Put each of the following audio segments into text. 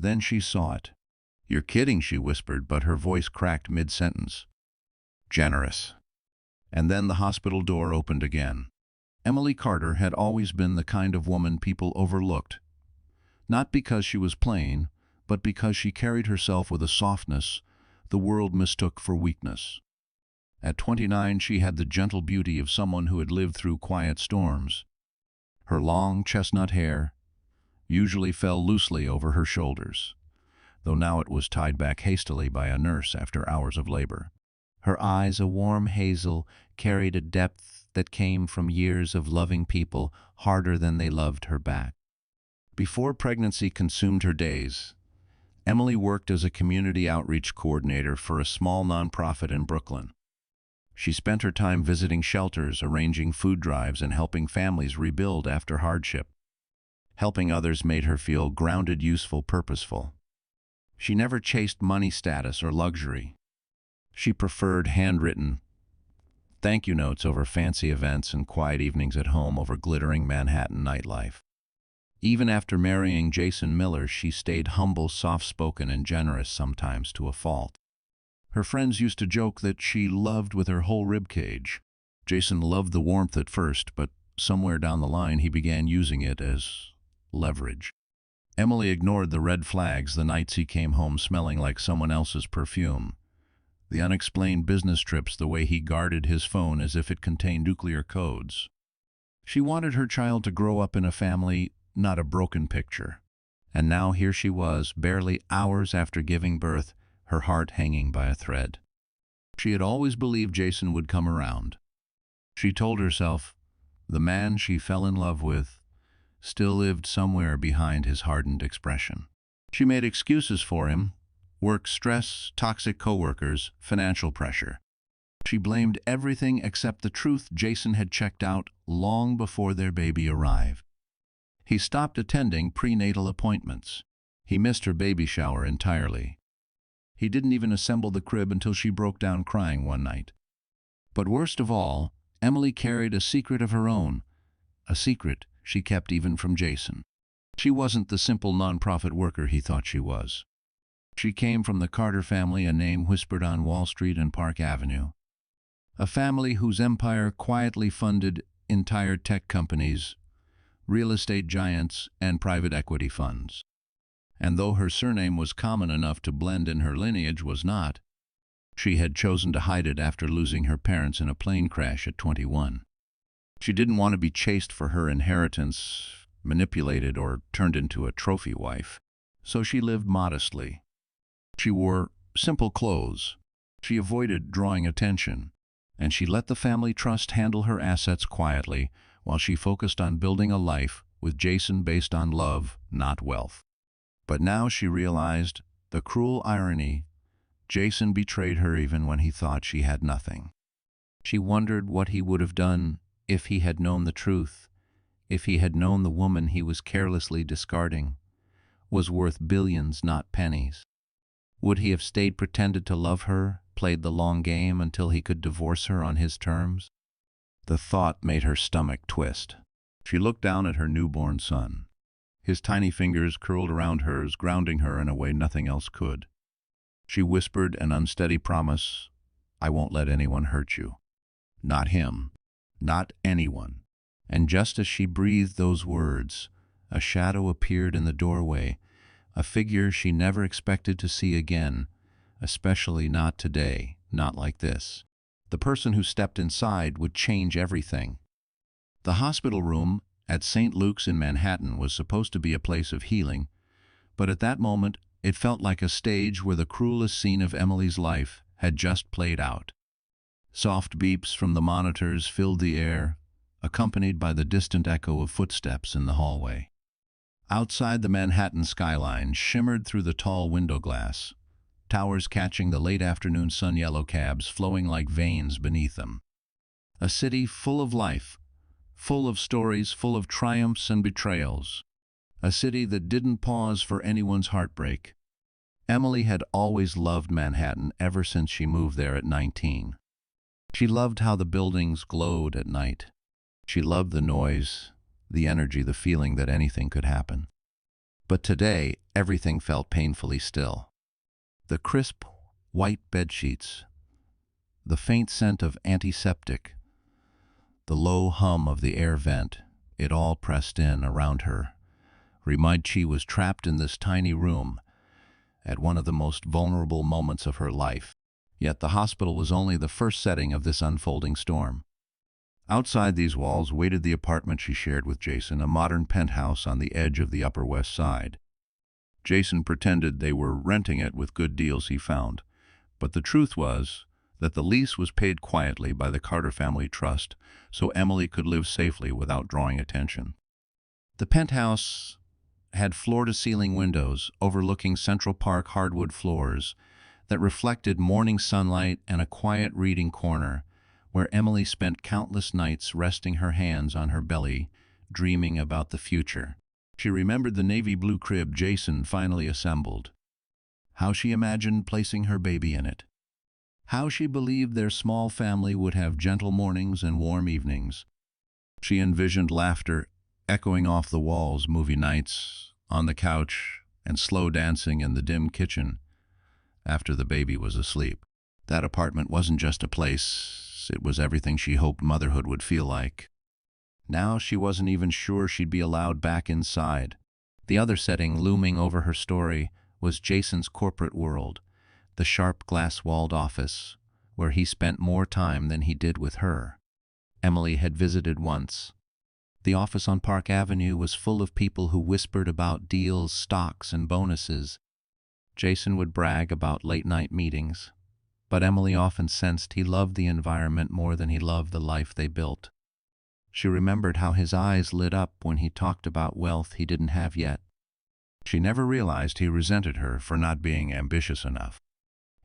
Then she saw it. "You're kidding," she whispered, but her voice cracked mid-sentence. "Generous." And then the hospital door opened again. Emily Carter had always been the kind of woman people overlooked. Not because she was plain, but because she carried herself with a softness the world mistook for weakness. At 29, she had the gentle beauty of someone who had lived through quiet storms. Her long chestnut hair usually fell loosely over her shoulders, though now it was tied back hastily by a nurse after hours of labor. Her eyes, a warm hazel, carried a depth that came from years of loving people harder than they loved her back. Before pregnancy consumed her days, Emily worked as a community outreach coordinator for a small nonprofit in Brooklyn. She spent her time visiting shelters, arranging food drives, and helping families rebuild after hardship. Helping others made her feel grounded, useful, purposeful. She never chased money, status, or luxury. She preferred handwritten thank you notes over fancy events and quiet evenings at home over glittering Manhattan nightlife. Even after marrying Jason Miller, she stayed humble, soft-spoken, and generous, sometimes to a fault. Her friends used to joke that she loved with her whole ribcage. Jason loved the warmth at first, but somewhere down the line he began using it as leverage. Emily ignored the red flags the nights he came home smelling like someone else's perfume, the unexplained business trips, the way he guarded his phone as if it contained nuclear codes. She wanted her child to grow up in a family, not a broken picture. And now here she was, barely hours after giving birth, her heart hanging by a thread. She had always believed Jason would come around. She told herself the man she fell in love with still lived somewhere behind his hardened expression. She made excuses for him: work stress, toxic coworkers, financial pressure. She blamed everything except the truth. Jason had checked out long before their baby arrived. He stopped attending prenatal appointments. He missed her baby shower entirely. He didn't even assemble the crib until she broke down crying one night. But worst of all, Emily carried a secret of her own, a secret she kept even from Jason. She wasn't the simple nonprofit worker he thought she was. She came from the Carter family, a name whispered on Wall Street and Park Avenue. A family whose empire quietly funded entire tech companies, real estate giants, and private equity funds. And though her surname was common enough to blend in, her lineage was not. She had chosen to hide it after losing her parents in a plane crash at 21. She didn't want to be chased for her inheritance, manipulated, or turned into a trophy wife. So she lived modestly. She wore simple clothes. She avoided drawing attention. And she let the family trust handle her assets quietly, while she focused on building a life with Jason based on love, not wealth. But now she realized the cruel irony. Jason betrayed her even when he thought she had nothing. She wondered what he would have done if he had known the truth, if he had known the woman he was carelessly discarding was worth billions, not pennies. Would he have stayed, pretended to love her, played the long game until he could divorce her on his terms? The thought made her stomach twist. She looked down at her newborn son. His tiny fingers curled around hers, grounding her in a way nothing else could. She whispered an unsteady promise: "I won't let anyone hurt you. Not him. Not anyone." And just as she breathed those words, a shadow appeared in the doorway, a figure she never expected to see again, especially not today, not like this. The person who stepped inside would change everything. The hospital room at St. Luke's in Manhattan was supposed to be a place of healing, but at that moment it felt like a stage where the cruelest scene of Emily's life had just played out. Soft beeps from the monitors filled the air, accompanied by the distant echo of footsteps in the hallway. Outside, the Manhattan skyline shimmered through the tall window glass, towers catching the late afternoon sun, yellow cabs flowing like veins beneath them. A city full of life, full of stories, full of triumphs and betrayals. A city that didn't pause for anyone's heartbreak. Emily had always loved Manhattan ever since she moved there at 19. She loved how the buildings glowed at night. She loved the noise, the energy, the feeling that anything could happen. But today, everything felt painfully still. The crisp, white bedsheets, the faint scent of antiseptic, the low hum of the air vent, it all pressed in around her, reminded she was trapped in this tiny room at one of the most vulnerable moments of her life. Yet the hospital was only the first setting of this unfolding storm. Outside these walls waited the apartment she shared with Jason, a modern penthouse on the edge of the Upper West Side. Jason pretended they were renting it with good deals he found, but the truth was that the lease was paid quietly by the Carter Family Trust so Emily could live safely without drawing attention. The penthouse had floor-to-ceiling windows overlooking Central Park hardwood floors that reflected morning sunlight and a quiet reading corner where Emily spent countless nights resting her hands on her belly, dreaming about the future. She remembered the navy blue crib Jason finally assembled, how she imagined placing her baby in it, how she believed their small family would have gentle mornings and warm evenings. She envisioned laughter echoing off the walls, movie nights, on the couch, and slow dancing in the dim kitchen after the baby was asleep. That apartment wasn't just a place, it was everything she hoped motherhood would feel like. Now she wasn't even sure she'd be allowed back inside. The other setting looming over her story was Jason's corporate world, the sharp glass-walled office, where he spent more time than he did with her. Emily had visited once. The office on Park Avenue was full of people who whispered about deals, stocks, and bonuses. Jason would brag about late-night meetings, but Emily often sensed he loved the environment more than he loved the life they built. She remembered how his eyes lit up when he talked about wealth he didn't have yet. She never realized he resented her for not being ambitious enough.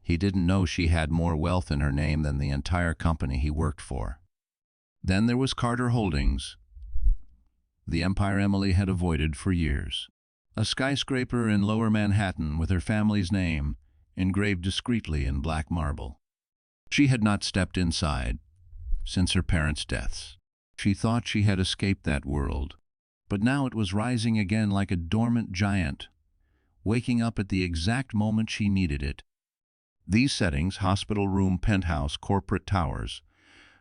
He didn't know she had more wealth in her name than the entire company he worked for. Then there was Carter Holdings, the empire Emily had avoided for years. A skyscraper in Lower Manhattan with her family's name engraved discreetly in black marble. She had not stepped inside since her parents' deaths. She thought she had escaped that world, but now it was rising again like a dormant giant, waking up at the exact moment she needed it. These settings, hospital room, penthouse, corporate towers,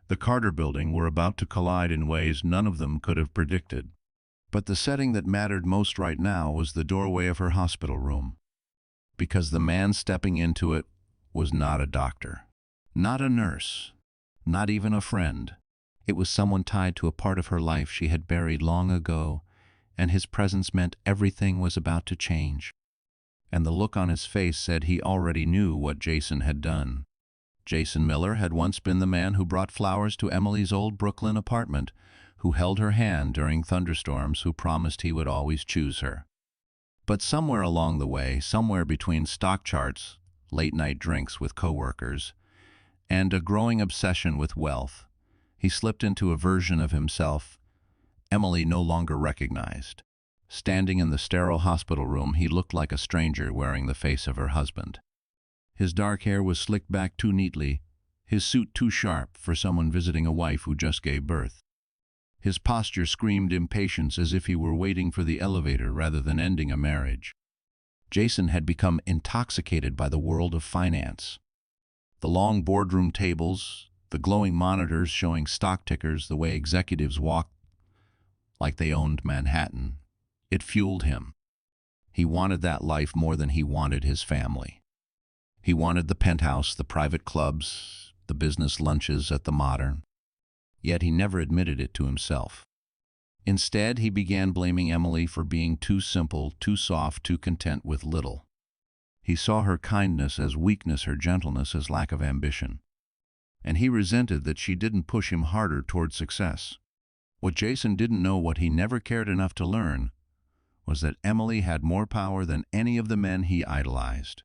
the Carter building, were about to collide in ways none of them could have predicted. But the setting that mattered most right now was the doorway of her hospital room, because the man stepping into it was not a doctor, not a nurse, not even a friend. It was someone tied to a part of her life she had buried long ago, and his presence meant everything was about to change. And the look on his face said he already knew what Jason had done. Jason Miller had once been the man who brought flowers to Emily's old Brooklyn apartment, who held her hand during thunderstorms, who promised he would always choose her. But somewhere along the way, somewhere between stock charts, late-night drinks with coworkers, and a growing obsession with wealth, he slipped into a version of himself Emily no longer recognized. Standing in the sterile hospital room, he looked like a stranger wearing the face of her husband. His dark hair was slicked back too neatly, his suit too sharp for someone visiting a wife who just gave birth. His posture screamed impatience, as if he were waiting for the elevator rather than ending a marriage. Jason had become intoxicated by the world of finance. The long boardroom tables, the glowing monitors showing stock tickers, the way executives walked like they owned Manhattan. It fueled him. He wanted that life more than he wanted his family. He wanted the penthouse, the private clubs, the business lunches at the Modern. Yet he never admitted it to himself. Instead, he began blaming Emily for being too simple, too soft, too content with little. He saw her kindness as weakness, her gentleness as lack of ambition. And he resented that she didn't push him harder toward success. What Jason didn't know, what he never cared enough to learn, was that Emily had more power than any of the men he idolized.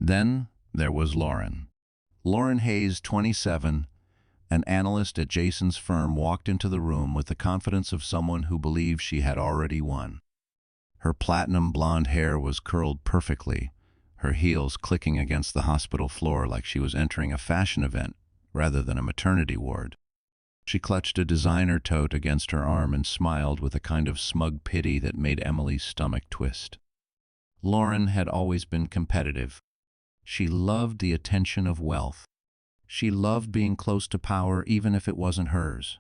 Then there was Lauren. Lauren Hayes, 27, an analyst at Jason's firm, walked into the room with the confidence of someone who believed she had already won. Her platinum blonde hair was curled perfectly, her heels clicking against the hospital floor like she was entering a fashion event rather than a maternity ward. She clutched a designer tote against her arm and smiled with a kind of smug pity that made Emily's stomach twist. Lauren had always been competitive. She loved the attention of wealth. She loved being close to power even if it wasn't hers.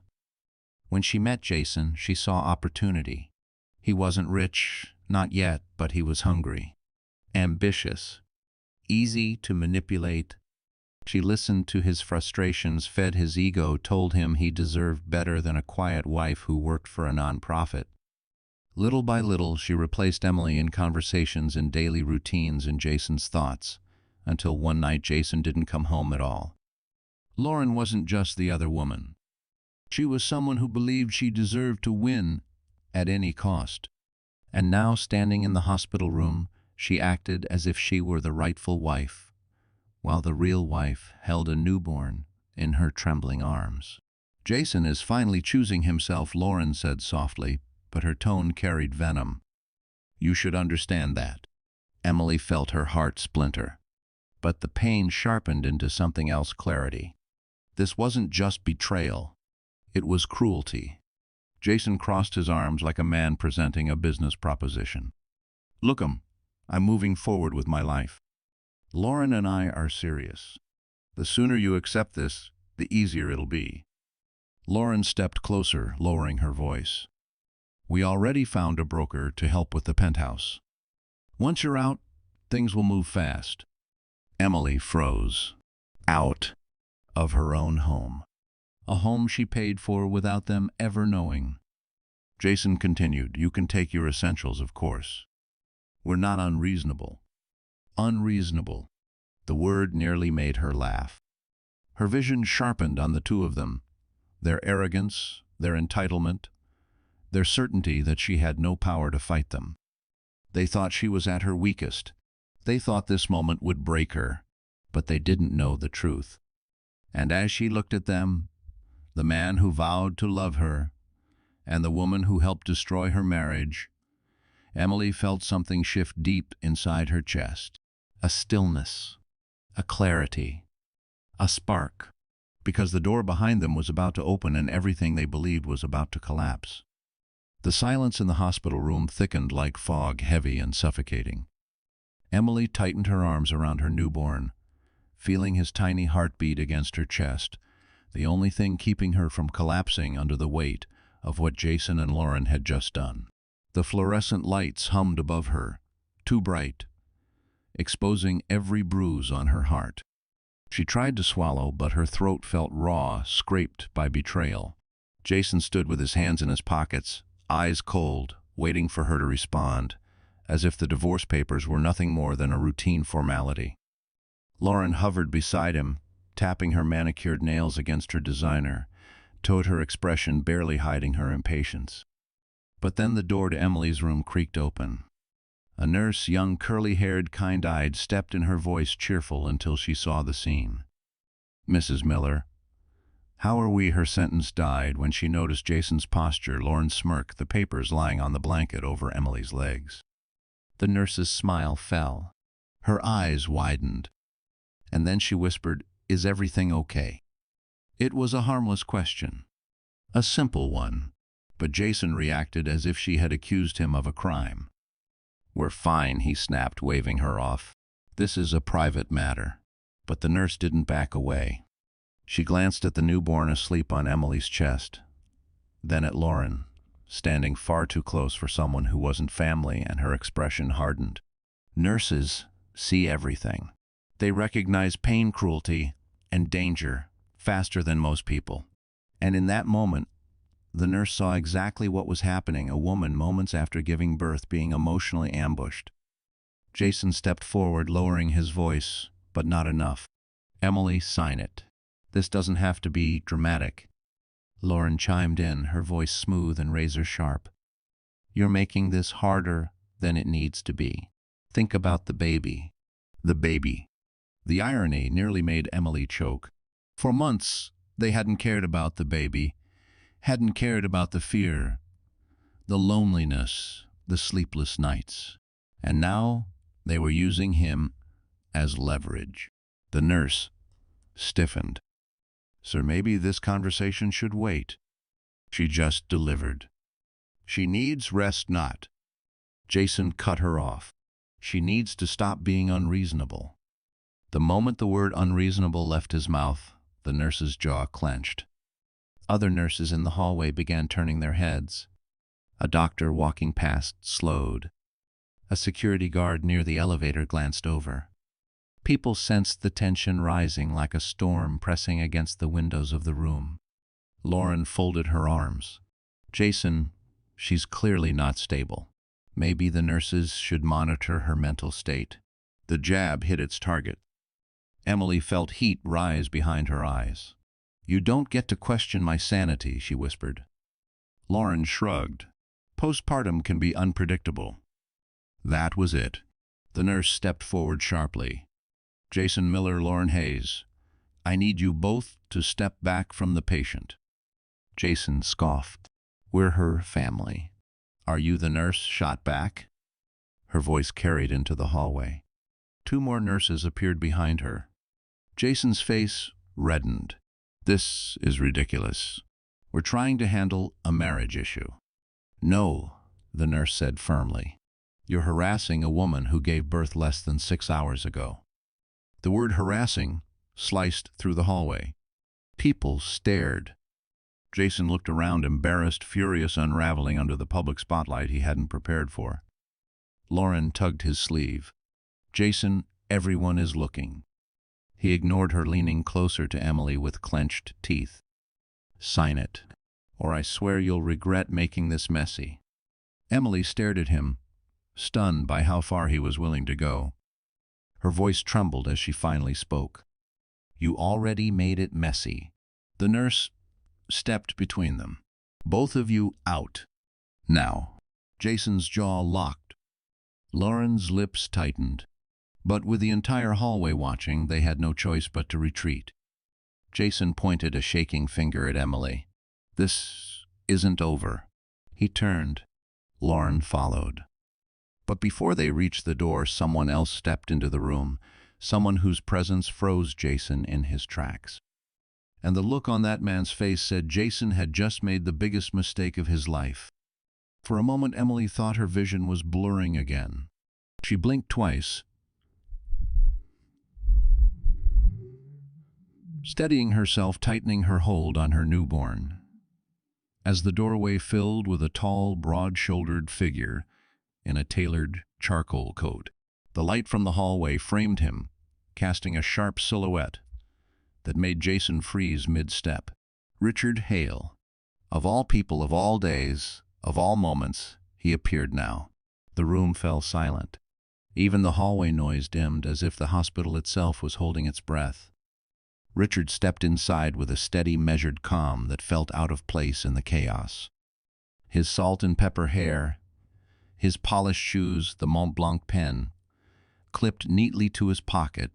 When she met Jason, she saw opportunity. He wasn't rich, not yet, but he was hungry. Ambitious. Easy to manipulate. She listened to his frustrations, fed his ego, told him he deserved better than a quiet wife who worked for a nonprofit. Little by little, she replaced Emily in conversations and daily routines in Jason's thoughts, until one night Jason didn't come home at all. Lauren wasn't just the other woman. She was someone who believed she deserved to win at any cost. And now, standing in the hospital room, she acted as if she were the rightful wife, while the real wife held a newborn in her trembling arms. "Jason is finally choosing himself," Lauren said softly, but her tone carried venom. "You should understand that." Emily felt her heart splinter. But the pain sharpened into something else: clarity. This wasn't just betrayal. It was cruelty. Jason crossed his arms like a man presenting a business proposition. "Look, I'm moving forward with my life. Lauren and I are serious. The sooner you accept this, the easier it'll be." Lauren stepped closer, lowering her voice. "We already found a broker to help with the penthouse. Once you're out, things will move fast." Emily froze. Out of her own home. A home she paid for without them ever knowing. Jason continued, "You can take your essentials, of course. We're not unreasonable." Unreasonable. The word nearly made her laugh. Her vision sharpened on the two of them, their arrogance, their entitlement, their certainty that she had no power to fight them. They thought she was at her weakest. They thought this moment would break her, but they didn't know the truth. And as she looked at them, the man who vowed to love her, and the woman who helped destroy her marriage, Emily felt something shift deep inside her chest. A stillness, a clarity, a spark, because the door behind them was about to open and everything they believed was about to collapse. The silence in the hospital room thickened like fog, heavy and suffocating. Emily tightened her arms around her newborn, feeling his tiny heartbeat against her chest, the only thing keeping her from collapsing under the weight of what Jason and Lauren had just done. The fluorescent lights hummed above her, too bright, exposing every bruise on her heart. She tried to swallow, but her throat felt raw, scraped by betrayal. Jason stood with his hands in his pockets, eyes cold, waiting for her to respond, as if the divorce papers were nothing more than a routine formality. Lauren hovered beside him, tapping her manicured nails against her designer, her expression barely hiding her impatience. But then the door to Emily's room creaked open. A nurse, young, curly-haired, kind-eyed, stepped in, her voice cheerful until she saw the scene. "Mrs. Miller, how are we?" Her sentence died when she noticed Jason's posture, Lauren's smirk, the papers lying on the blanket over Emily's legs. The nurse's smile fell. Her eyes widened. And then she whispered, "Is everything okay?" It was a harmless question. A simple one. But Jason reacted as if she had accused him of a crime. "We're fine," he snapped, waving her off. "This is a private matter." But the nurse didn't back away. She glanced at the newborn asleep on Emily's chest, then at Lauren, standing far too close for someone who wasn't family, and her expression hardened. Nurses see everything. They recognize pain, cruelty, and danger faster than most people. And in that moment, the nurse saw exactly what was happening: a woman moments after giving birth being emotionally ambushed. Jason stepped forward, lowering his voice, but not enough. "Emily, sign it. This doesn't have to be dramatic." Lauren chimed in, her voice smooth and razor-sharp. "You're making this harder than it needs to be. Think about the baby." The baby. The irony nearly made Emily choke. For months, they hadn't cared about the baby, hadn't cared about the fear, the loneliness, the sleepless nights. And now they were using him as leverage. The nurse stiffened. "Sir, maybe this conversation should wait." She just delivered. "She needs rest, not." Jason cut her off. "She needs to stop being unreasonable." The moment the word unreasonable left his mouth, the nurse's jaw clenched. Other nurses in the hallway began turning their heads. A doctor walking past slowed. A security guard near the elevator glanced over. People sensed the tension rising like a storm pressing against the windows of the room. Lauren folded her arms. "Jason, she's clearly not stable. Maybe the nurses should monitor her mental state." The jab hit its target. Emily felt heat rise behind her eyes. "You don't get to question my sanity," she whispered. Lauren shrugged. "Postpartum can be unpredictable." That was it. The nurse stepped forward sharply. "Jason Miller, Lauren Hayes, I need you both to step back from the patient." Jason scoffed. "We're her family." "Are you the nurse?" shot back. Her voice carried into the hallway. Two more nurses appeared behind her. Jason's face reddened. "This is ridiculous. We're trying to handle a marriage issue." "No," the nurse said firmly. "You're harassing a woman who gave birth less than 6 hours ago." The word harassing sliced through the hallway. People stared. Jason looked around, embarrassed, furious, unraveling under the public spotlight he hadn't prepared for. Lauren tugged his sleeve. "Jason, everyone is looking." He ignored her, leaning closer to Emily with clenched teeth. "Sign it, or I swear you'll regret making this messy." Emily stared at him, stunned by how far he was willing to go. Her voice trembled as she finally spoke. "You already made it messy." The nurse stepped between them. "Both of you out. Now." Jason's jaw locked. Lauren's lips tightened. But with the entire hallway watching, they had no choice but to retreat. Jason pointed a shaking finger at Emily. "This isn't over." He turned. Lauren followed. But before they reached the door, someone else stepped into the room, someone whose presence froze Jason in his tracks. And the look on that man's face said Jason had just made the biggest mistake of his life. For a moment, Emily thought her vision was blurring again. She blinked twice, steadying herself, tightening her hold on her newborn. As the doorway filled with a tall, broad-shouldered figure in a tailored charcoal coat, the light from the hallway framed him, casting a sharp silhouette that made Jason freeze mid-step. Richard Hale. Of all people, of all days, of all moments, he appeared now. The room fell silent. Even the hallway noise dimmed, as if the hospital itself was holding its breath. Richard stepped inside with a steady, measured calm that felt out of place in the chaos. His salt and pepper hair, his polished shoes, the Mont Blanc pen, clipped neatly to his pocket,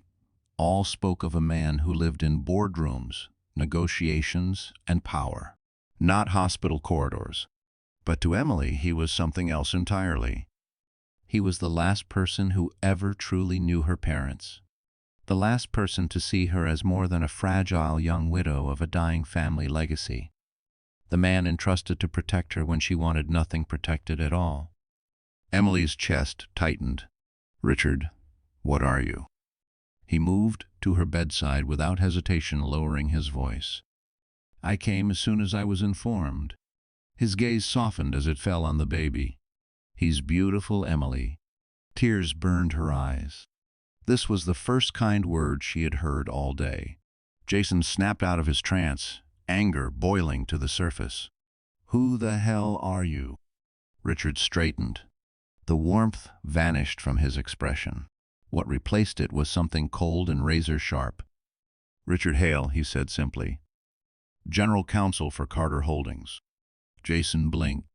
all spoke of a man who lived in boardrooms, negotiations, and power. Not hospital corridors. But to Emily, he was something else entirely. He was the last person who ever truly knew her parents. The last person to see her as more than a fragile young widow of a dying family legacy. The man entrusted to protect her when she wanted nothing protected at all. Emily's chest tightened. "Richard, what are you?" He moved to her bedside without hesitation, lowering his voice. "I came as soon as I was informed." His gaze softened as it fell on the baby. "He's beautiful, Emily." Tears burned her eyes. This was the first kind word she had heard all day. Jason snapped out of his trance, anger boiling to the surface. "Who the hell are you?" Richard straightened. The warmth vanished from his expression. What replaced it was something cold and razor-sharp. "Richard Hale," he said simply. "General Counsel for Carter Holdings." Jason blinked.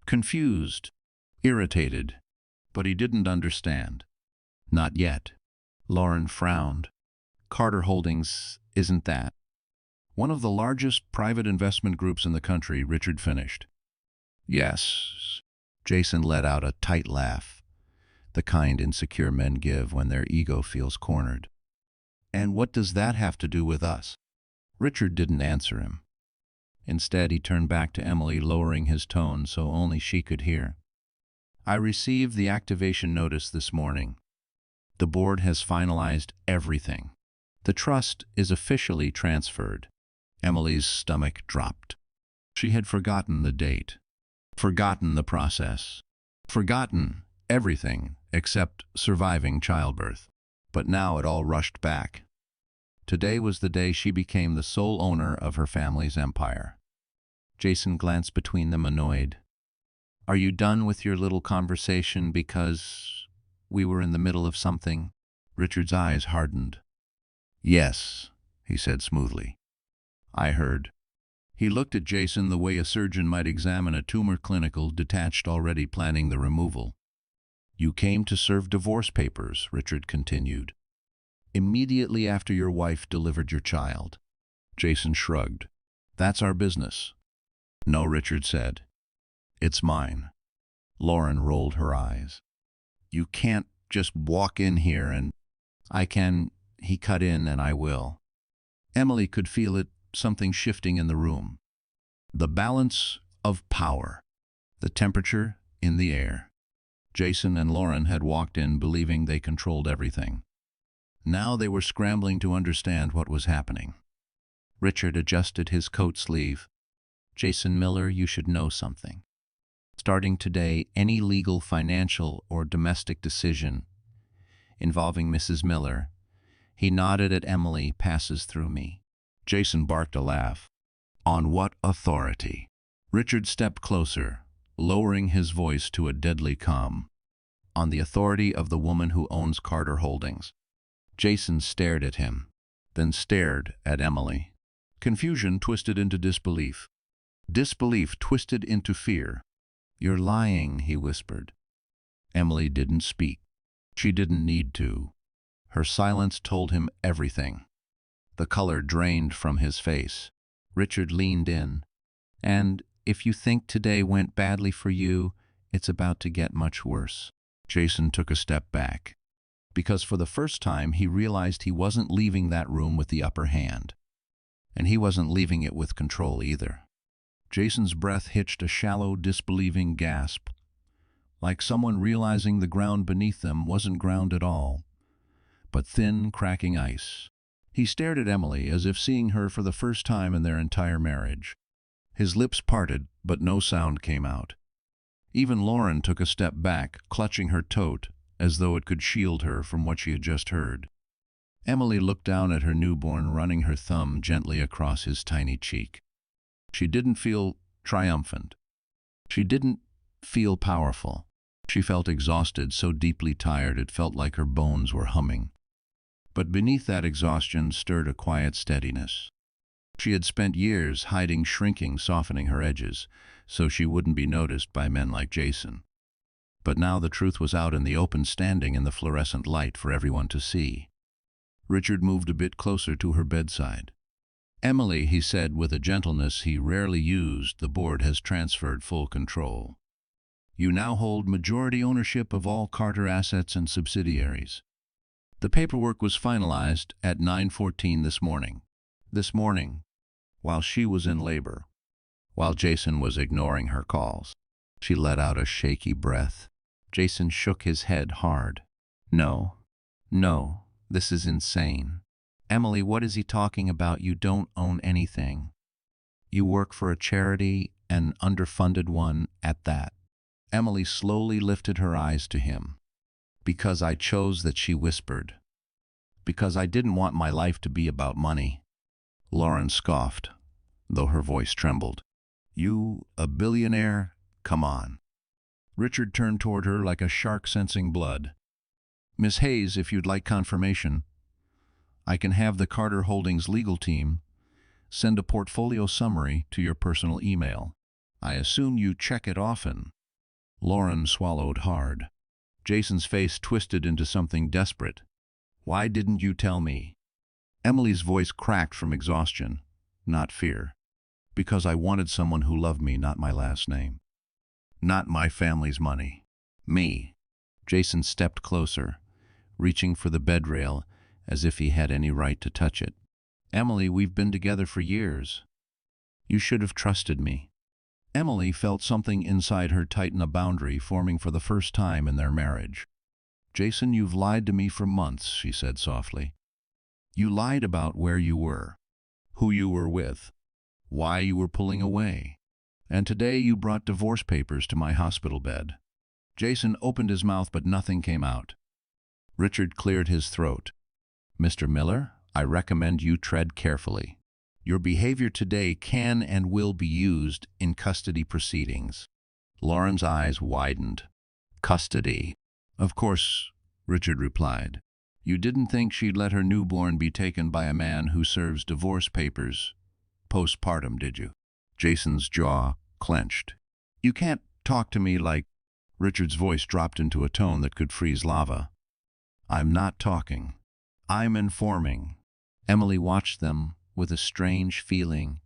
Confused, irritated, but he didn't understand. Not yet. Lauren frowned. "Carter Holdings isn't that?" "One of the largest private investment groups in the country," Richard finished. "Yes." Jason let out a tight laugh, the kind insecure men give when their ego feels cornered. "And what does that have to do with us?" Richard didn't answer him. Instead, he turned back to Emily, lowering his tone so only she could hear. I received the activation notice this morning. The board has finalized everything. The trust is officially transferred. Emily's stomach dropped. She had forgotten the date, forgotten the process, forgotten everything except surviving childbirth. But now it all rushed back. Today was the day she became the sole owner of her family's empire. Jason glanced between them, annoyed. Are you done with your little conversation because we were in the middle of something? Richard's eyes hardened. Yes, he said smoothly. I heard. He looked at Jason the way a surgeon might examine a tumor, clinical, detached, already planning the removal. You came to serve divorce papers, Richard continued. Immediately after your wife delivered your child. Jason shrugged. That's our business. No, Richard said. It's mine. Lauren rolled her eyes. You can't just walk in here and... I can, he cut in, and I will. Emily could feel it, something shifting in the room. The balance of power. The temperature in the air. Jason and Lauren had walked in believing they controlled everything. Now they were scrambling to understand what was happening. Richard adjusted his coat sleeve. Jason Miller, you should know something. Starting today, any legal, financial, or domestic decision involving Mrs. Miller, he nodded at Emily, passes through me. Jason barked a laugh. On what authority? Richard stepped closer, lowering his voice to a deadly calm. On the authority of the woman who owns Carter Holdings. Jason stared at him, then stared at Emily. Confusion twisted into disbelief. Disbelief twisted into fear. You're lying, he whispered. Emily didn't speak. She didn't need to. Her silence told him everything. The color drained from his face. Richard leaned in. And if you think today went badly for you, it's about to get much worse. Jason took a step back, because for the first time he realized he wasn't leaving that room with the upper hand. And he wasn't leaving it with control either. Jason's breath hitched a shallow, disbelieving gasp, like someone realizing the ground beneath them wasn't ground at all, but thin, cracking ice. He stared at Emily as if seeing her for the first time in their entire marriage. His lips parted, but no sound came out. Even Lauren took a step back, clutching her tote, as though it could shield her from what she had just heard. Emily looked down at her newborn, running her thumb gently across his tiny cheek. She didn't feel triumphant. She didn't feel powerful. She felt exhausted, so deeply tired it felt like her bones were humming. But beneath that exhaustion stirred a quiet steadiness. She had spent years hiding, shrinking, softening her edges, so she wouldn't be noticed by men like Jason. But now the truth was out in the open, standing in the fluorescent light for everyone to see. Richard moved a bit closer to her bedside. Emily, he said with a gentleness he rarely used, the board has transferred full control. You now hold majority ownership of all Carter assets and subsidiaries. The paperwork was finalized at 9:14 this morning. This morning, while she was in labor, while Jason was ignoring her calls. She let out a shaky breath. Jason shook his head hard. No, this is insane. Emily, what is he talking about? You don't own anything. You work for a charity, an underfunded one at that. Emily slowly lifted her eyes to him. Because I chose that, she whispered. Because I didn't want my life to be about money. Lauren scoffed, though her voice trembled. You, a billionaire? Come on. Richard turned toward her like a shark sensing blood. Miss Hayes, if you'd like confirmation, I can have the Carter Holdings legal team send a portfolio summary to your personal email. I assume you check it often. Lauren swallowed hard. Jason's face twisted into something desperate. Why didn't you tell me? Emily's voice cracked from exhaustion, not fear. Because I wanted someone who loved me, not my last name. Not my family's money. Me. Jason stepped closer, reaching for the bed rail as if he had any right to touch it. Emily, we've been together for years. You should have trusted me. Emily felt something inside her tighten, a boundary forming for the first time in their marriage. Jason, you've lied to me for months, she said softly. You lied about where you were, who you were with, why you were pulling away. And today you brought divorce papers to my hospital bed. Jason opened his mouth, but nothing came out. Richard cleared his throat. Mr. Miller, I recommend you tread carefully. Your behavior today can and will be used in custody proceedings. Lauren's eyes widened. Custody? Of course, Richard replied. You didn't think she'd let her newborn be taken by a man who serves divorce papers postpartum, did you? Jason's jaw clenched. You can't talk to me like... Richard's voice dropped into a tone that could freeze lava. I'm not talking. I'm informing. Emily watched them with a strange feeling,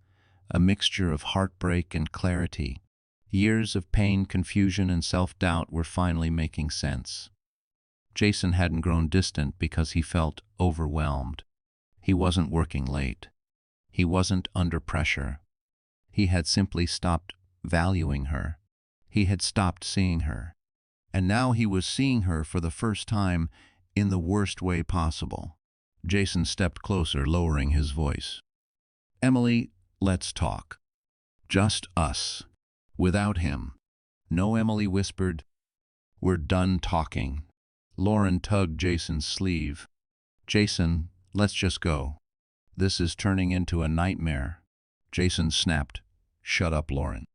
a mixture of heartbreak and clarity. Years of pain, confusion, and self-doubt were finally making sense. Jason hadn't grown distant because he felt overwhelmed. He wasn't working late. He wasn't under pressure. He had simply stopped valuing her. He had stopped seeing her. And now he was seeing her for the first time in the worst way possible. Jason stepped closer, lowering his voice. Emily, let's talk. Just us. Without him. No, Emily whispered. We're done talking. Lauren tugged Jason's sleeve. Jason, let's just go. This is turning into a nightmare. Jason snapped. Shut up, Lauren.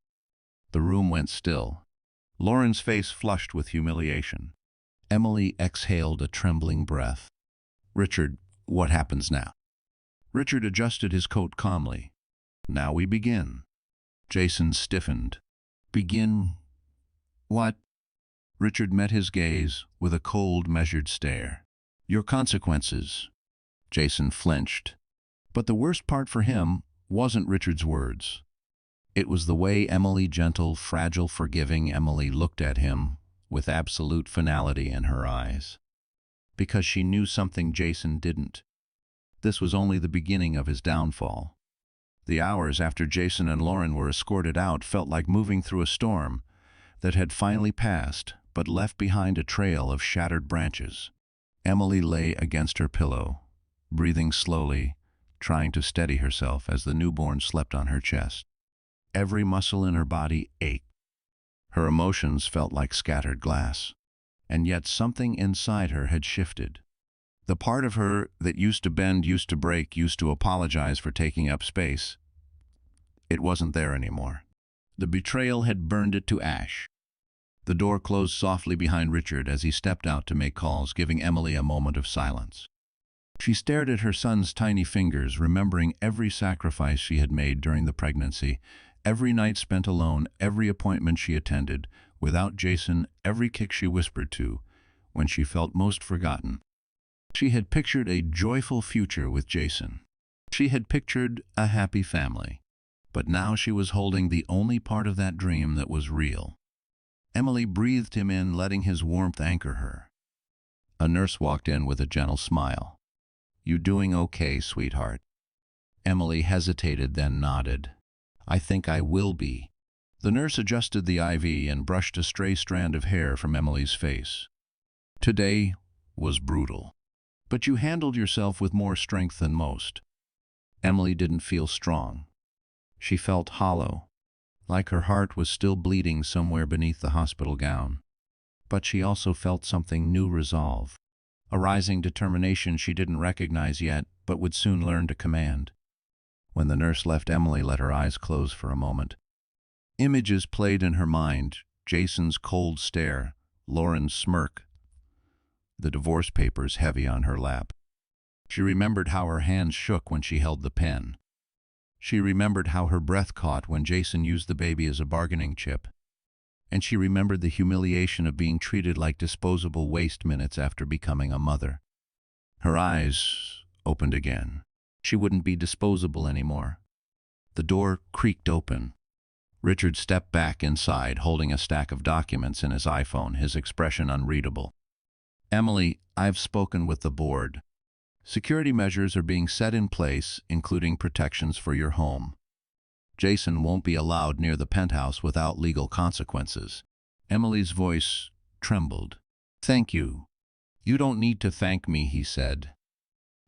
The room went still. Lauren's face flushed with humiliation. Emily exhaled a trembling breath. Richard, what happens now? Richard adjusted his coat calmly. Now we begin. Jason stiffened. Begin? What? Richard met his gaze with a cold, measured stare. Your consequences. Jason flinched. But the worst part for him wasn't Richard's words. It was the way Emily, gentle, fragile, forgiving Emily, looked at him with absolute finality in her eyes. Because she knew something Jason didn't. This was only the beginning of his downfall. The hours after Jason and Lauren were escorted out felt like moving through a storm that had finally passed but left behind a trail of shattered branches. Emily lay against her pillow, breathing slowly, trying to steady herself as the newborn slept on her chest. Every muscle in her body ached. Her emotions felt like scattered glass, and yet something inside her had shifted. The part of her that used to bend, used to break, used to apologize for taking up space, it wasn't there anymore. The betrayal had burned it to ash. The door closed softly behind Richard as he stepped out to make calls, giving Emily a moment of silence. She stared at her son's tiny fingers, remembering every sacrifice she had made during the pregnancy, every night spent alone, every appointment she attended, without Jason, every kick she whispered to, when she felt most forgotten. She had pictured a joyful future with Jason. She had pictured a happy family. But now she was holding the only part of that dream that was real. Emily breathed him in, letting his warmth anchor her. A nurse walked in with a gentle smile. You doing okay, sweetheart? Emily hesitated, then nodded. I think I will be. The nurse adjusted the IV and brushed a stray strand of hair from Emily's face. Today was brutal. But you handled yourself with more strength than most. Emily didn't feel strong. She felt hollow, like her heart was still bleeding somewhere beneath the hospital gown. But she also felt something new: resolve, a rising determination she didn't recognize yet, but would soon learn to command. When the nurse left, Emily let her eyes close for a moment. Images played in her mind: Jason's cold stare, Lauren's smirk, the divorce papers heavy on her lap. She remembered how her hands shook when she held the pen. She remembered how her breath caught when Jason used the baby as a bargaining chip. And she remembered the humiliation of being treated like disposable waste minutes after becoming a mother. Her eyes opened again. She wouldn't be disposable anymore. The door creaked open. Richard stepped back inside, holding a stack of documents in his iPhone, his expression unreadable. Emily, I've spoken with the board. Security measures are being set in place, including protections for your home. Jason won't be allowed near the penthouse without legal consequences. Emily's voice trembled. Thank you. You don't need to thank me, he said.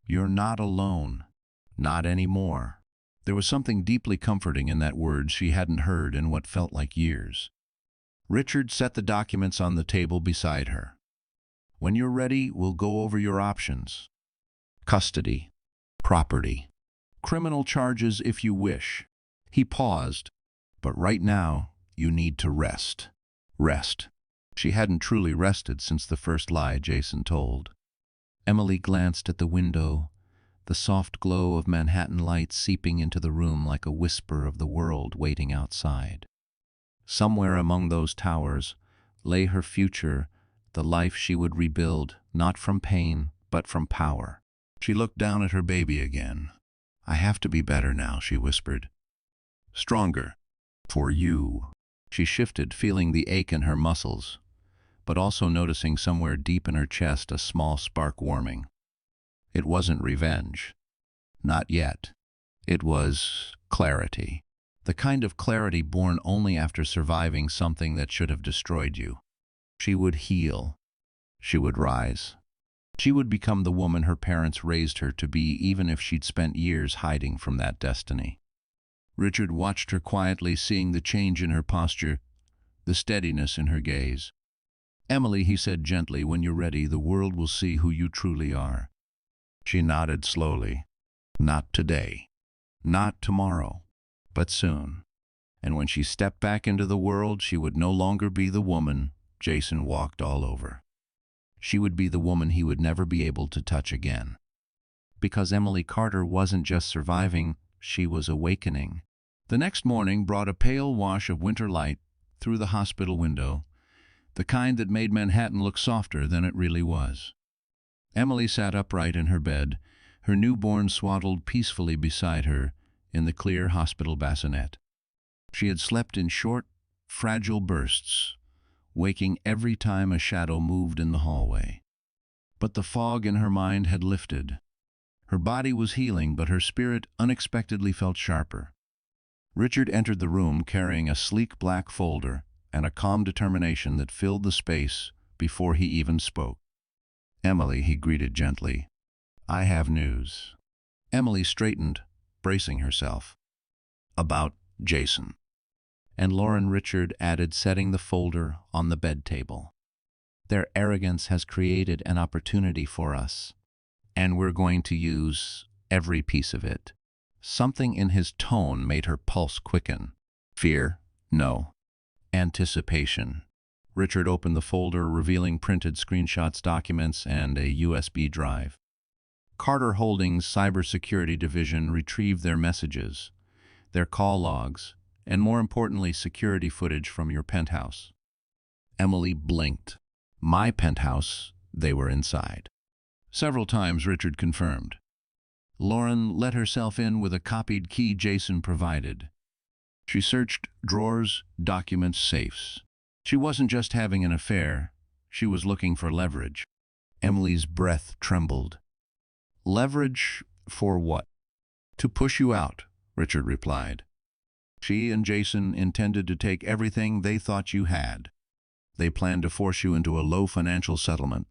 You're not alone. Not anymore. There was something deeply comforting in that word she hadn't heard in what felt like years. Richard set the documents on the table beside her. When you're ready, we'll go over your options. Custody, property, criminal charges if you wish. He paused. But right now, you need to rest. Rest. She hadn't truly rested since the first lie Jason told. Emily glanced at the window, the soft glow of Manhattan lights seeping into the room like a whisper of the world waiting outside. Somewhere among those towers lay her future, the life she would rebuild, not from pain, but from power. She looked down at her baby again. I have to be better now, she whispered. Stronger. For you. She shifted, feeling the ache in her muscles, but also noticing somewhere deep in her chest a small spark warming. It wasn't revenge. Not yet. It was clarity. The kind of clarity born only after surviving something that should have destroyed you. She would heal. She would rise. She would become the woman her parents raised her to be, even if she'd spent years hiding from that destiny. Richard watched her quietly, seeing the change in her posture, the steadiness in her gaze. Emily, he said gently, when you're ready, the world will see who you truly are. She nodded slowly. Not today. Not tomorrow. But soon. And when she stepped back into the world, she would no longer be the woman Jason walked all over. She would be the woman he would never be able to touch again. Because Emily Carter wasn't just surviving, she was awakening. The next morning brought a pale wash of winter light through the hospital window, the kind that made Manhattan look softer than it really was. Emily sat upright in her bed, her newborn swaddled peacefully beside her in the clear hospital bassinet. She had slept in short, fragile bursts, waking every time a shadow moved in the hallway. But the fog in her mind had lifted. Her body was healing, but her spirit unexpectedly felt sharper. Richard entered the room carrying a sleek black folder and a calm determination that filled the space before he even spoke. Emily, he greeted gently. I have news. Emily straightened, bracing herself. About Jason. And Lauren, Richard added, setting the folder on the bed table. Their arrogance has created an opportunity for us, and we're going to use every piece of it. Something in his tone made her pulse quicken. Fear? No. Anticipation. Richard opened the folder, revealing printed screenshots, documents, and a USB drive. Carter Holdings' cybersecurity division retrieved their messages, their call logs, and more importantly, security footage from your penthouse. Emily blinked. My penthouse, they were inside. Several times Richard confirmed. Lauren let herself in with a copied key Jason provided. She searched drawers, documents, safes. She wasn't just having an affair, she was looking for leverage. Emily's breath trembled. Leverage for what? To push you out, Richard replied. She and Jason intended to take everything they thought you had. They planned to force you into a low financial settlement,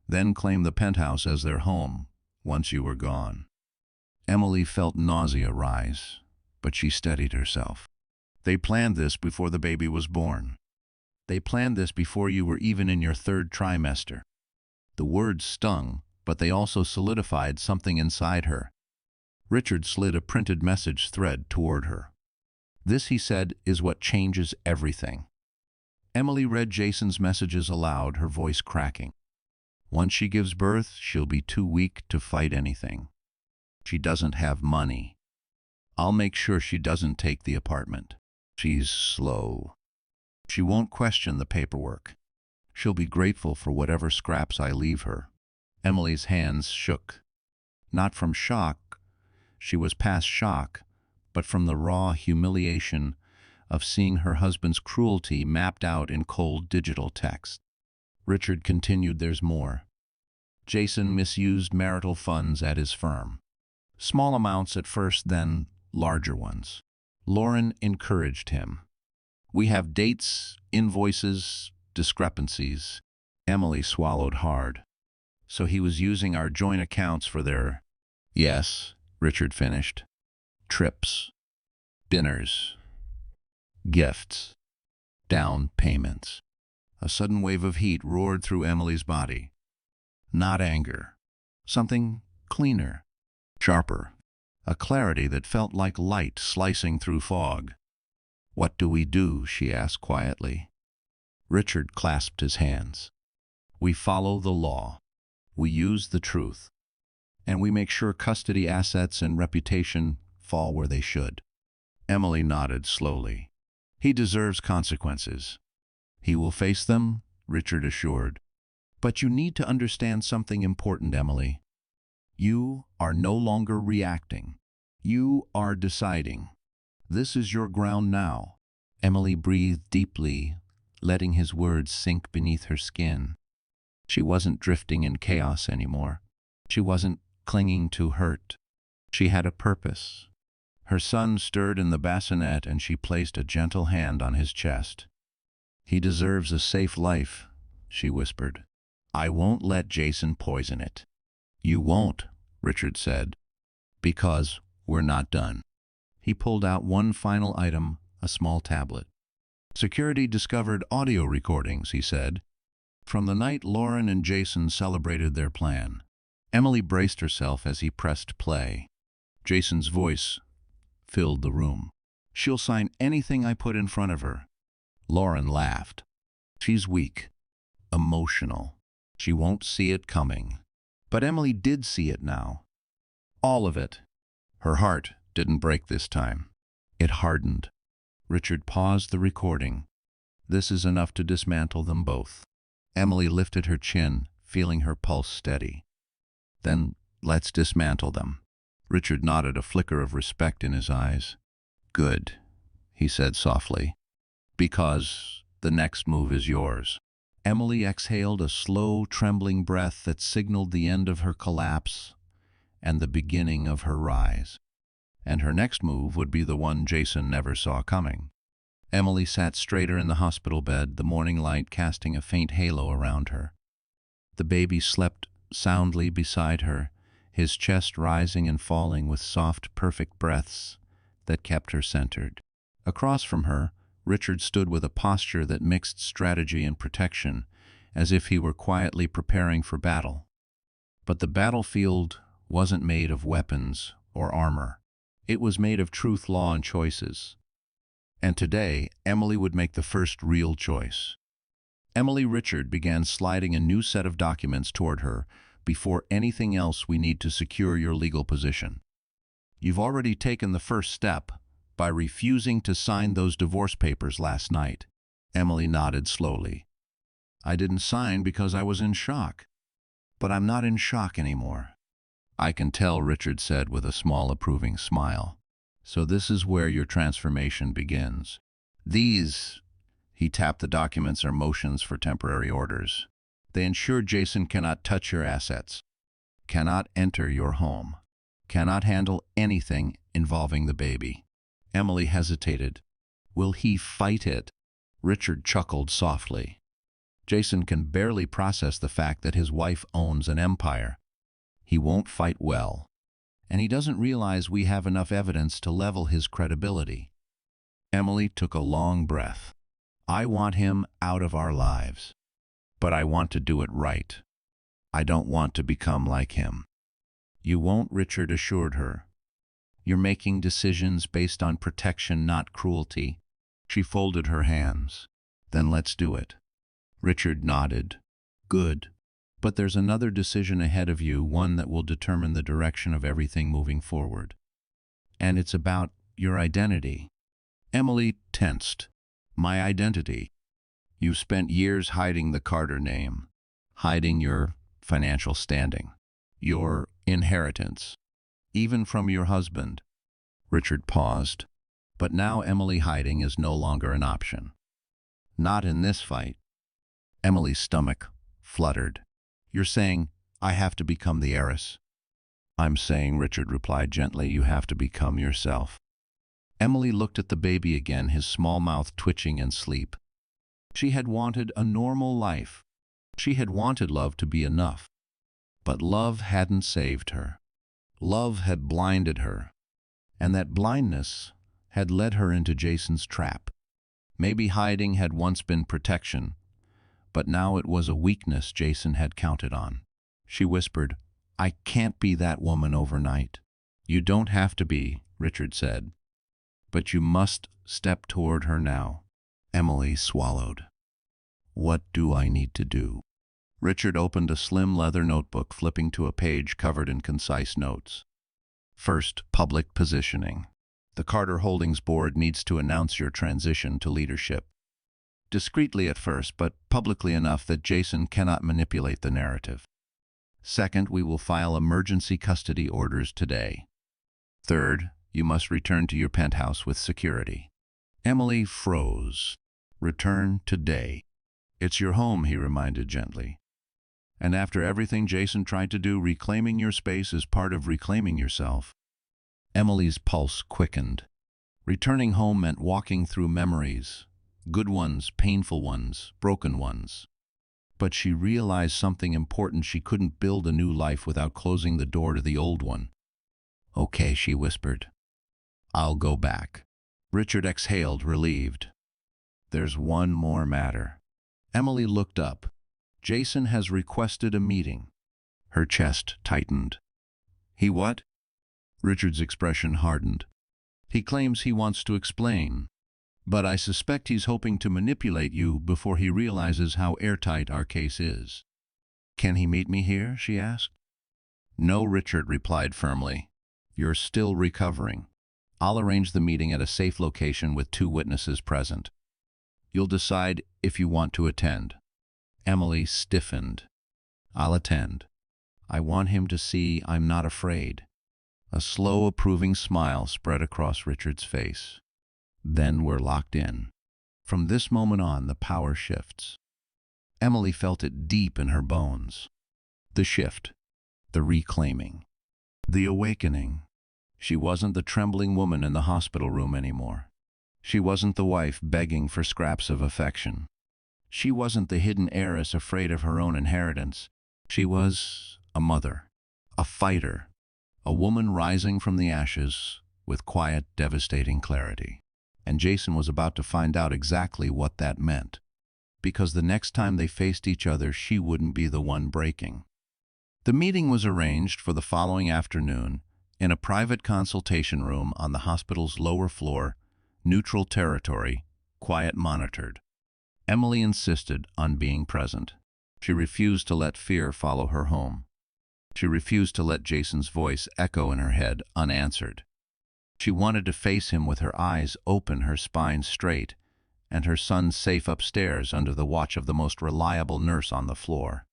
then claim the penthouse as their home once you were gone. Emily felt nausea rise, but she steadied herself. They planned this before the baby was born. They planned this before you were even in your third trimester. The words stung, but they also solidified something inside her. Richard slid a printed message thread toward her. This, he said, is what changes everything. Emily read Jason's messages aloud, her voice cracking. Once she gives birth, she'll be too weak to fight anything. She doesn't have money. I'll make sure she doesn't take the apartment. She's slow. She won't question the paperwork. She'll be grateful for whatever scraps I leave her. Emily's hands shook. Not from shock. She was past shock, but from the raw humiliation of seeing her husband's cruelty mapped out in cold digital text. Richard continued, there's more. Jason misused marital funds at his firm. Small amounts at first, then larger ones. Lauren encouraged him. We have dates, invoices, discrepancies. Emily swallowed hard. So he was using our joint accounts for their— Yes, Richard finished. Trips, dinners, gifts, down payments. A sudden wave of heat roared through Emily's body. Not anger. Something cleaner, sharper. A clarity that felt like light slicing through fog. "What do we do?" she asked quietly. Richard clasped his hands. "We follow the law. We use the truth. And we make sure custody assets and reputation fall where they should." Emily nodded slowly. "He deserves consequences." "He will face them," Richard assured. "But you need to understand something important, Emily. You are no longer reacting. You are deciding. This is your ground now." Emily breathed deeply, letting his words sink beneath her skin. She wasn't drifting in chaos anymore. She wasn't clinging to hurt. She had a purpose. Her son stirred in the bassinet and she placed a gentle hand on his chest. "He deserves a safe life," she whispered. "I won't let Jason poison it." "You won't," Richard said, "because we're not done." He pulled out one final item, a small tablet. "Security discovered audio recordings," he said, "from the night Lauren and Jason celebrated their plan." Emily braced herself as he pressed play. Jason's voice filled the room. "She'll sign anything I put in front of her." Lauren laughed. "She's weak, emotional. She won't see it coming." But Emily did see it now. All of it. Her heart didn't break this time. It hardened. Richard paused the recording. "This is enough to dismantle them both." Emily lifted her chin, feeling her pulse steady. "Then let's dismantle them." Richard nodded, a flicker of respect in his eyes. "Good," he said softly, "because the next move is yours." Emily exhaled a slow, trembling breath that signaled the end of her collapse and the beginning of her rise. And her next move would be the one Jason never saw coming. Emily sat straighter in the hospital bed, the morning light casting a faint halo around her. The baby slept soundly beside her, his chest rising and falling with soft, perfect breaths that kept her centered. Across from her, Richard stood with a posture that mixed strategy and protection, as if he were quietly preparing for battle. But the battlefield wasn't made of weapons or armor. It was made of truth, law, and choices. And today, Emily would make the first real choice. Richard began sliding a new set of documents toward her. "Before anything else, we need to secure your legal position. You've already taken the first step by refusing to sign those divorce papers last night." Emily nodded slowly. "I didn't sign because I was in shock. But I'm not in shock anymore." "I can tell," Richard said with a small approving smile. "So this is where your transformation begins. These," he tapped the documents, "are motions for temporary orders. They ensure Jason cannot touch your assets, cannot enter your home, cannot handle anything involving the baby." Emily hesitated. "Will he fight it?" Richard chuckled softly. "Jason can barely process the fact that his wife owns an empire. He won't fight well. And he doesn't realize we have enough evidence to level his credibility." Emily took a long breath. "I want him out of our lives. But I want to do it right. I don't want to become like him." "You won't," Richard assured her. "You're making decisions based on protection, not cruelty." She folded her hands. "Then let's do it." Richard nodded. "Good. But there's another decision ahead of you, one that will determine the direction of everything moving forward. And it's about your identity." Emily tensed. "My identity? You've spent years hiding the Carter name, hiding your financial standing, your inheritance, even from your husband." Richard paused. "But now, Emily, hiding is no longer an option. Not in this fight." Emily's stomach fluttered. "You're saying I have to become the heiress. I'm saying, Richard replied gently, you have to become yourself. Emily looked at the baby again, his small mouth twitching in sleep. She had wanted a normal life. She had wanted love to be enough. But love hadn't saved her. Love had blinded her. And that blindness had led her into Jason's trap. Maybe hiding had once been protection, but now it was a weakness Jason had counted on. She whispered, I can't be that woman overnight. You don't have to be, Richard said. But you must step toward her now. Emily swallowed. What do I need to do? Richard opened a slim leather notebook, flipping to a page covered in concise notes. First, public positioning. The Carter Holdings Board needs to announce your transition to leadership. Discreetly at first, but publicly enough that Jason cannot manipulate the narrative. Second, we will file emergency custody orders today. Third, you must return to your penthouse with security. Emily froze. Return today. It's your home, he reminded gently. And after everything Jason tried to do, reclaiming your space is part of reclaiming yourself. Emily's pulse quickened. Returning home meant walking through memories, good ones, painful ones, broken ones. But she realized something important. She couldn't build a new life without closing the door to the old one. Okay, she whispered. I'll go back. Richard exhaled, relieved. There's one more matter. Emily looked up. Jason has requested a meeting. Her chest tightened. He what? Richard's expression hardened. He claims he wants to explain, but I suspect he's hoping to manipulate you before he realizes how airtight our case is. Can he meet me here? She asked. No, Richard replied firmly. You're still recovering. I'll arrange the meeting at a safe location with 2 witnesses present. You'll decide if you want to attend. Emily stiffened. I'll attend. I want him to see I'm not afraid. A slow, approving smile spread across Richard's face. Then we're locked in. From this moment on, the power shifts. Emily felt it deep in her bones. The shift, the reclaiming, the awakening. She wasn't the trembling woman in the hospital room anymore. She wasn't the wife begging for scraps of affection. She wasn't the hidden heiress afraid of her own inheritance. She was a mother, a fighter, a woman rising from the ashes with quiet, devastating clarity. And Jason was about to find out exactly what that meant, because the next time they faced each other, she wouldn't be the one breaking. The meeting was arranged for the following afternoon in a private consultation room on the hospital's lower floor, neutral territory, quiet monitored. Emily insisted on being present. She refused to let fear follow her home. She refused to let Jason's voice echo in her head unanswered. She wanted to face him with her eyes open, her spine straight, and her son safe upstairs under the watch of the most reliable nurse on the floor.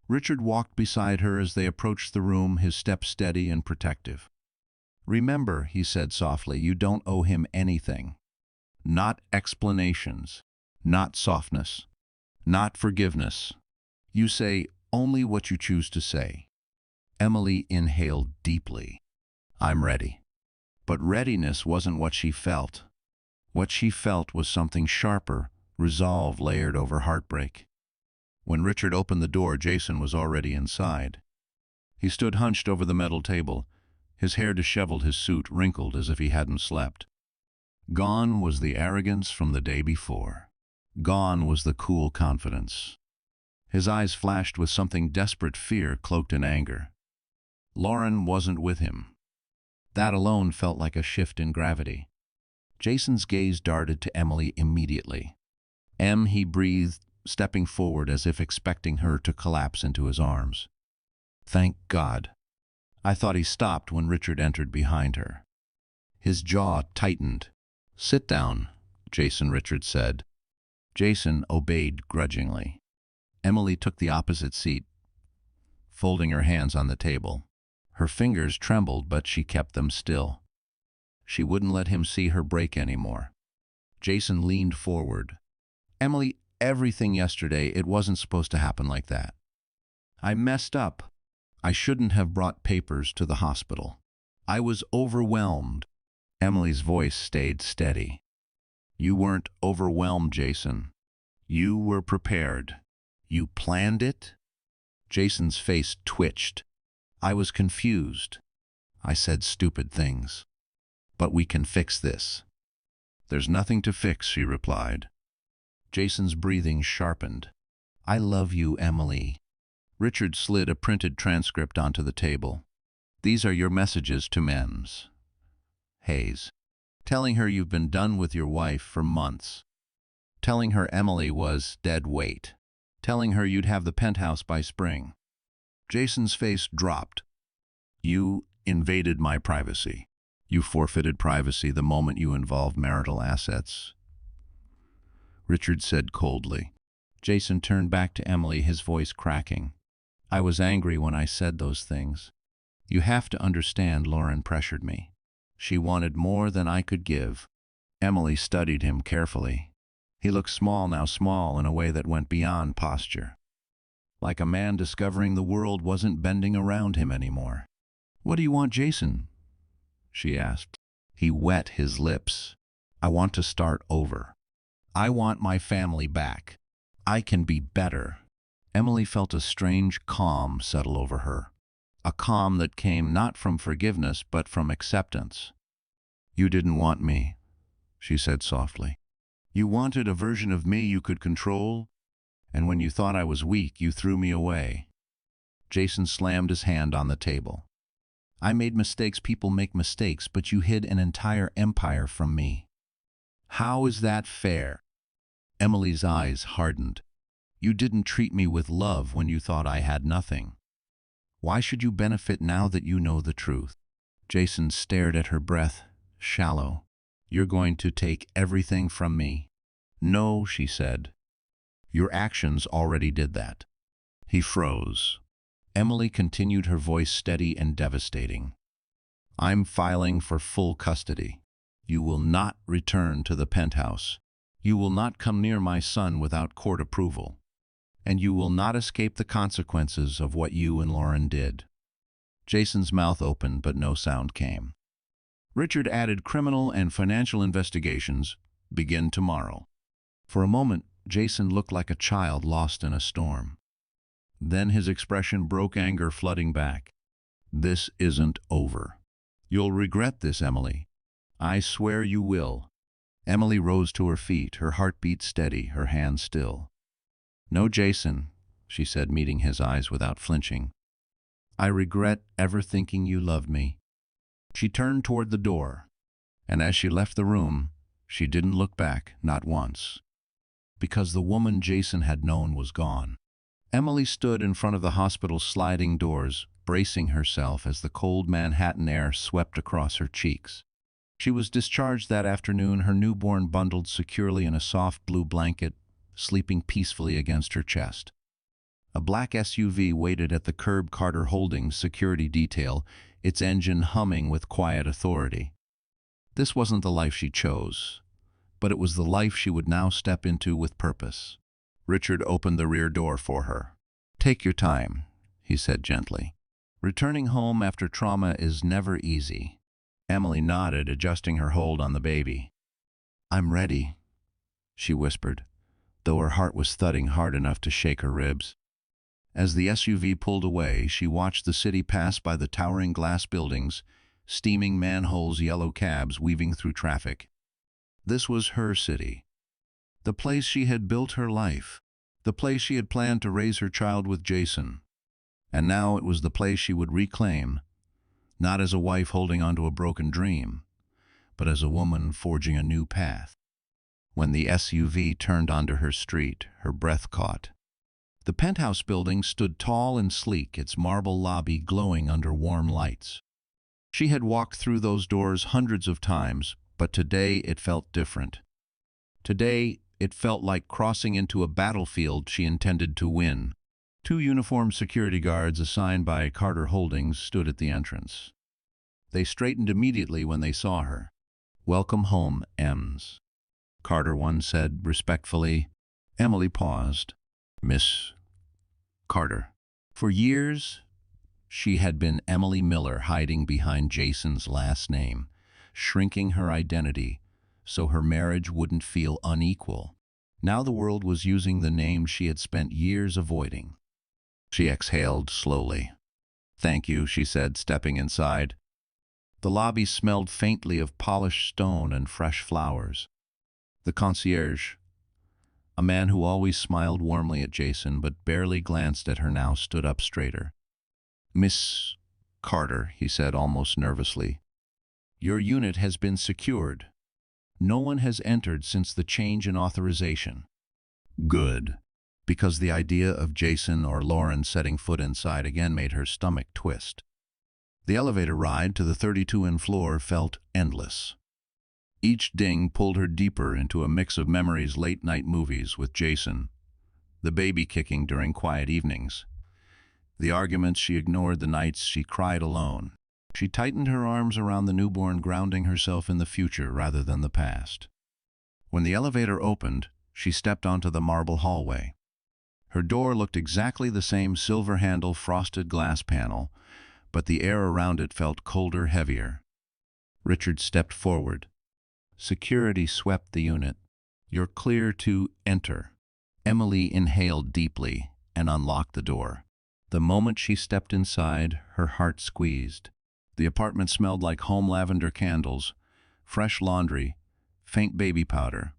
Richard walked beside her as they approached the room, his step steady and protective. Remember, he said softly, you don't owe him anything. Not explanations, not softness, not forgiveness. You say only what you choose to say. Emily inhaled deeply. I'm ready. But readiness wasn't what she felt. What she felt was something sharper, resolve layered over heartbreak. When Richard opened the door, Jason was already inside. He stood hunched over the metal table, his hair disheveled, his suit wrinkled as if he hadn't slept. Gone was the arrogance from the day before. Gone was the cool confidence. His eyes flashed with something desperate, fear cloaked in anger. Lauren wasn't with him. That alone felt like a shift in gravity. Jason's gaze darted to Emily immediately. Em, he breathed, stepping forward as if expecting her to collapse into his arms. Thank God. I thought he stopped when Richard entered behind her. His jaw tightened. Sit down, Jason, Richard said. Jason obeyed grudgingly. Emily took the opposite seat, folding her hands on the table. Her fingers trembled, but she kept them still. She wouldn't let him see her break anymore. Jason leaned forward. Emily, everything yesterday, it wasn't supposed to happen like that. I messed up. I shouldn't have brought papers to the hospital. I was overwhelmed. Emily's voice stayed steady. You weren't overwhelmed, Jason. You were prepared. You planned it? Jason's face twitched. I was confused. I said stupid things. But we can fix this. There's nothing to fix, she replied. Jason's breathing sharpened. I love you, Emily. Richard slid a printed transcript onto the table. These are your messages to Mems. Hayes. Telling her you've been done with your wife for months. Telling her Emily was dead weight. Telling her you'd have the penthouse by spring. Jason's face dropped. You invaded my privacy. You forfeited privacy the moment you involved marital assets. Richard said coldly. Jason turned back to Emily, his voice cracking. I was angry when I said those things. You have to understand, Lauren pressured me. She wanted more than I could give. Emily studied him carefully. He looked small now, small in a way that went beyond posture. Like a man discovering the world wasn't bending around him anymore. What do you want, Jason? She asked. He wet his lips. I want to start over. I want my family back. I can be better. Emily felt a strange calm settle over her. A calm that came not from forgiveness but from acceptance. You didn't want me, she said softly. You wanted a version of me you could control, and when you thought I was weak, you threw me away. Jason slammed his hand on the table. I made mistakes, people make mistakes, but you hid an entire empire from me. How is that fair? Emily's eyes hardened. You didn't treat me with love when you thought I had nothing. Why should you benefit now that you know the truth? Jason stared at her, breath shallow. You're going to take everything from me? No, she said. Your actions already did that. He froze. Emily continued, her voice steady and devastating. I'm filing for full custody. You will not return to the penthouse. You will not come near my son without court approval. And you will not escape the consequences of what you and Lauren did. Jason's mouth opened, but no sound came. Richard added, criminal and financial investigations begin tomorrow. For a moment, Jason looked like a child lost in a storm. Then his expression broke, anger flooding back. This isn't over. You'll regret this, Emily. I swear you will. Emily rose to her feet, her heartbeat steady, her hands still. No, Jason, she said, meeting his eyes without flinching. I regret ever thinking you loved me. She turned toward the door, and as she left the room, she didn't look back, not once. Because the woman Jason had known was gone. Emily stood in front of the hospital's sliding doors, bracing herself as the cold Manhattan air swept across her cheeks. She was discharged that afternoon, her newborn bundled securely in a soft blue blanket, sleeping peacefully against her chest. A black SUV waited at the curb, Carter Holdings security detail, its engine humming with quiet authority. This wasn't the life she chose, but it was the life she would now step into with purpose. Richard opened the rear door for her. Take your time, he said gently. Returning home after trauma is never easy. Emily nodded, adjusting her hold on the baby. I'm ready, she whispered, though her heart was thudding hard enough to shake her ribs. As the SUV pulled away, she watched the city pass by, the towering glass buildings, steaming manholes, yellow cabs weaving through traffic. This was her city. The place she had built her life. The place she had planned to raise her child with Jason. And now it was the place she would reclaim, not as a wife holding onto a broken dream, but as a woman forging a new path. When the SUV turned onto her street, her breath caught. The penthouse building stood tall and sleek, its marble lobby glowing under warm lights. She had walked through those doors hundreds of times, but today it felt different. Today it felt like crossing into a battlefield she intended to win. 2 uniformed security guards assigned by Carter Holdings stood at the entrance. They straightened immediately when they saw her. Welcome home, Ems, Carter, one said respectfully. Emily paused. Miss Carter. For years, she had been Emily Miller, hiding behind Jason's last name, shrinking her identity so her marriage wouldn't feel unequal. Now the world was using the name she had spent years avoiding. She exhaled slowly. "Thank you," she said, stepping inside. The lobby smelled faintly of polished stone and fresh flowers. The concierge, a man who always smiled warmly at Jason but barely glanced at her now, stood up straighter. "Miss Carter," he said almost nervously, "your unit has been secured. No one has entered since the change in authorization." Good, because the idea of Jason or Lauren setting foot inside again made her stomach twist. The elevator ride to the 32th floor felt endless. Each ding pulled her deeper into a mix of memories: late-night movies with Jason, the baby kicking during quiet evenings, the arguments she ignored, the nights she cried alone. She tightened her arms around the newborn, grounding herself in the future rather than the past. When the elevator opened, she stepped onto the marble hallway. Her door looked exactly the same: silver handle, frosted glass panel, but the air around it felt colder, heavier. Richard stepped forward. Security swept the unit. "You're clear to enter." Emily inhaled deeply and unlocked the door. The moment she stepped inside, her heart squeezed. The apartment smelled like home: lavender candles, fresh laundry, faint baby powder.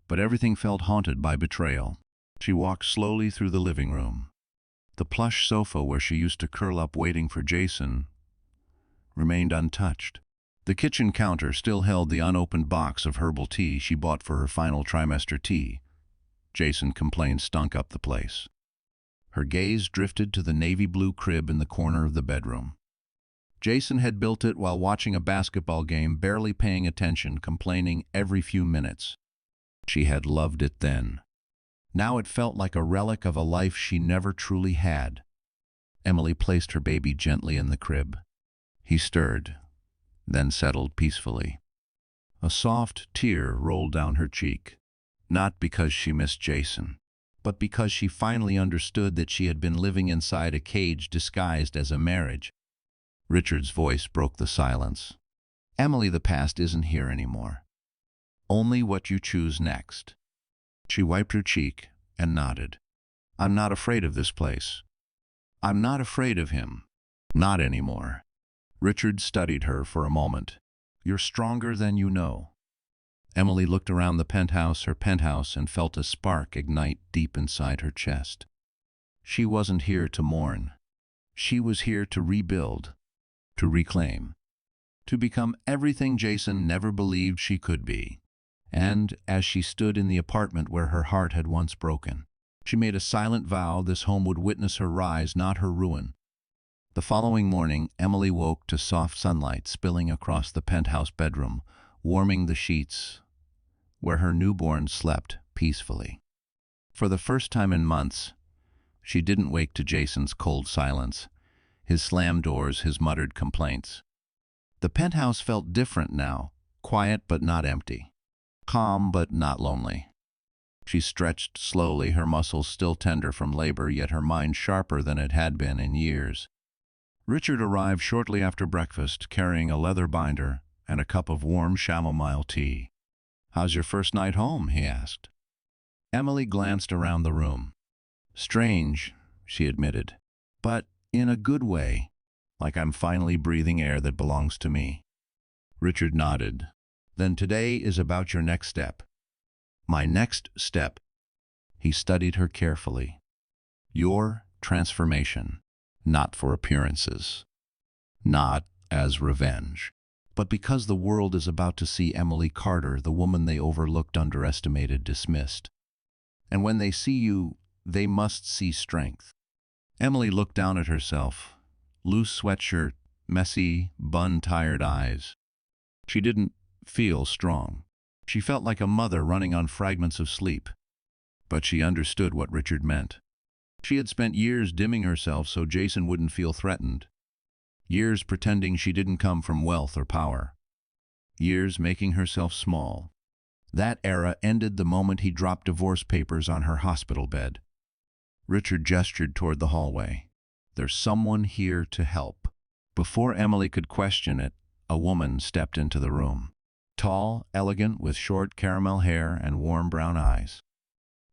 But everything felt haunted by betrayal. She walked slowly through the living room. The plush sofa where she used to curl up waiting for Jason remained untouched. The kitchen counter still held the unopened box of herbal tea she bought for her final trimester tea. Jason complained stunk up the place. Her gaze drifted to the navy blue crib in the corner of the bedroom. Jason had built it while watching a basketball game, barely paying attention, complaining every few minutes. She had loved it then. Now it felt like a relic of a life she never truly had. Emily placed her baby gently in the crib. He stirred, then settled peacefully. A soft tear rolled down her cheek, not because she missed Jason, but because she finally understood that she had been living inside a cage disguised as a marriage. Richard's voice broke the silence. "Emily, the past isn't here anymore. Only what you choose next." She wiped her cheek and nodded. "I'm not afraid of this place. I'm not afraid of him. Not anymore." Richard studied her for a moment. "You're stronger than you know." Emily looked around the penthouse, her penthouse, and felt a spark ignite deep inside her chest. She wasn't here to mourn. She was here to rebuild, to reclaim, to become everything Jason never believed she could be. And as she stood in the apartment where her heart had once broken, she made a silent vow this home would witness her rise, not her ruin. The following morning, Emily woke to soft sunlight spilling across the penthouse bedroom, warming the sheets where her newborn slept peacefully. For the first time in months, she didn't wake to Jason's cold silence, his slammed doors, his muttered complaints. The penthouse felt different now, quiet but not empty, calm but not lonely. She stretched slowly, her muscles still tender from labor, yet her mind sharper than it had been in years. Richard arrived shortly after breakfast, carrying a leather binder and a cup of warm chamomile tea. "How's your first night home?" he asked. Emily glanced around the room. "Strange," she admitted, "but in a good way, like I'm finally breathing air that belongs to me." Richard nodded. "Then today is about your next step." "My next step?" He studied her carefully. "Your transformation, not for appearances, not as revenge, but because the world is about to see Emily Carter, the woman they overlooked, underestimated, dismissed. And when they see you, they must see strength." Emily looked down at herself. Loose sweatshirt, messy, bun-tired eyes. She didn't feel strong. She felt like a mother running on fragments of sleep. But she understood what Richard meant. She had spent years dimming herself so Jason wouldn't feel threatened. Years pretending she didn't come from wealth or power. Years making herself small. That era ended the moment he dropped divorce papers on her hospital bed. Richard gestured toward the hallway. There's someone here to help. Before Emily could question it, a woman stepped into the room. Tall, elegant, with short caramel hair and warm brown eyes.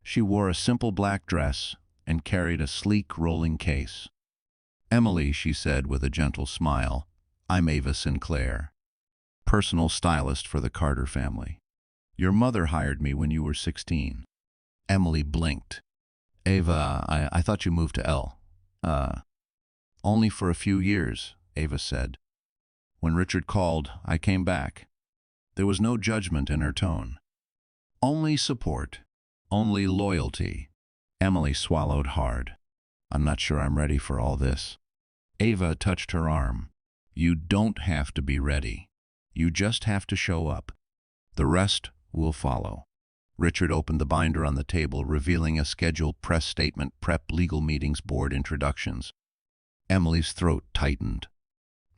She wore a simple black dress and carried a sleek rolling case. "Emily," she said with a gentle smile, "I'm Ava Sinclair, personal stylist for the Carter family. Your mother hired me when you were 16. Emily blinked. "Ava, I thought you moved to L. Only for a few years," Ava said. "When Richard called, I came back." There was no judgment in her tone. Only support. Only loyalty. Emily swallowed hard. "I'm not sure I'm ready for all this." Ava touched her arm. "You don't have to be ready. You just have to show up. The rest will follow." Richard opened the binder on the table, revealing a scheduled press statement, prep, legal meetings, board introductions. Emily's throat tightened.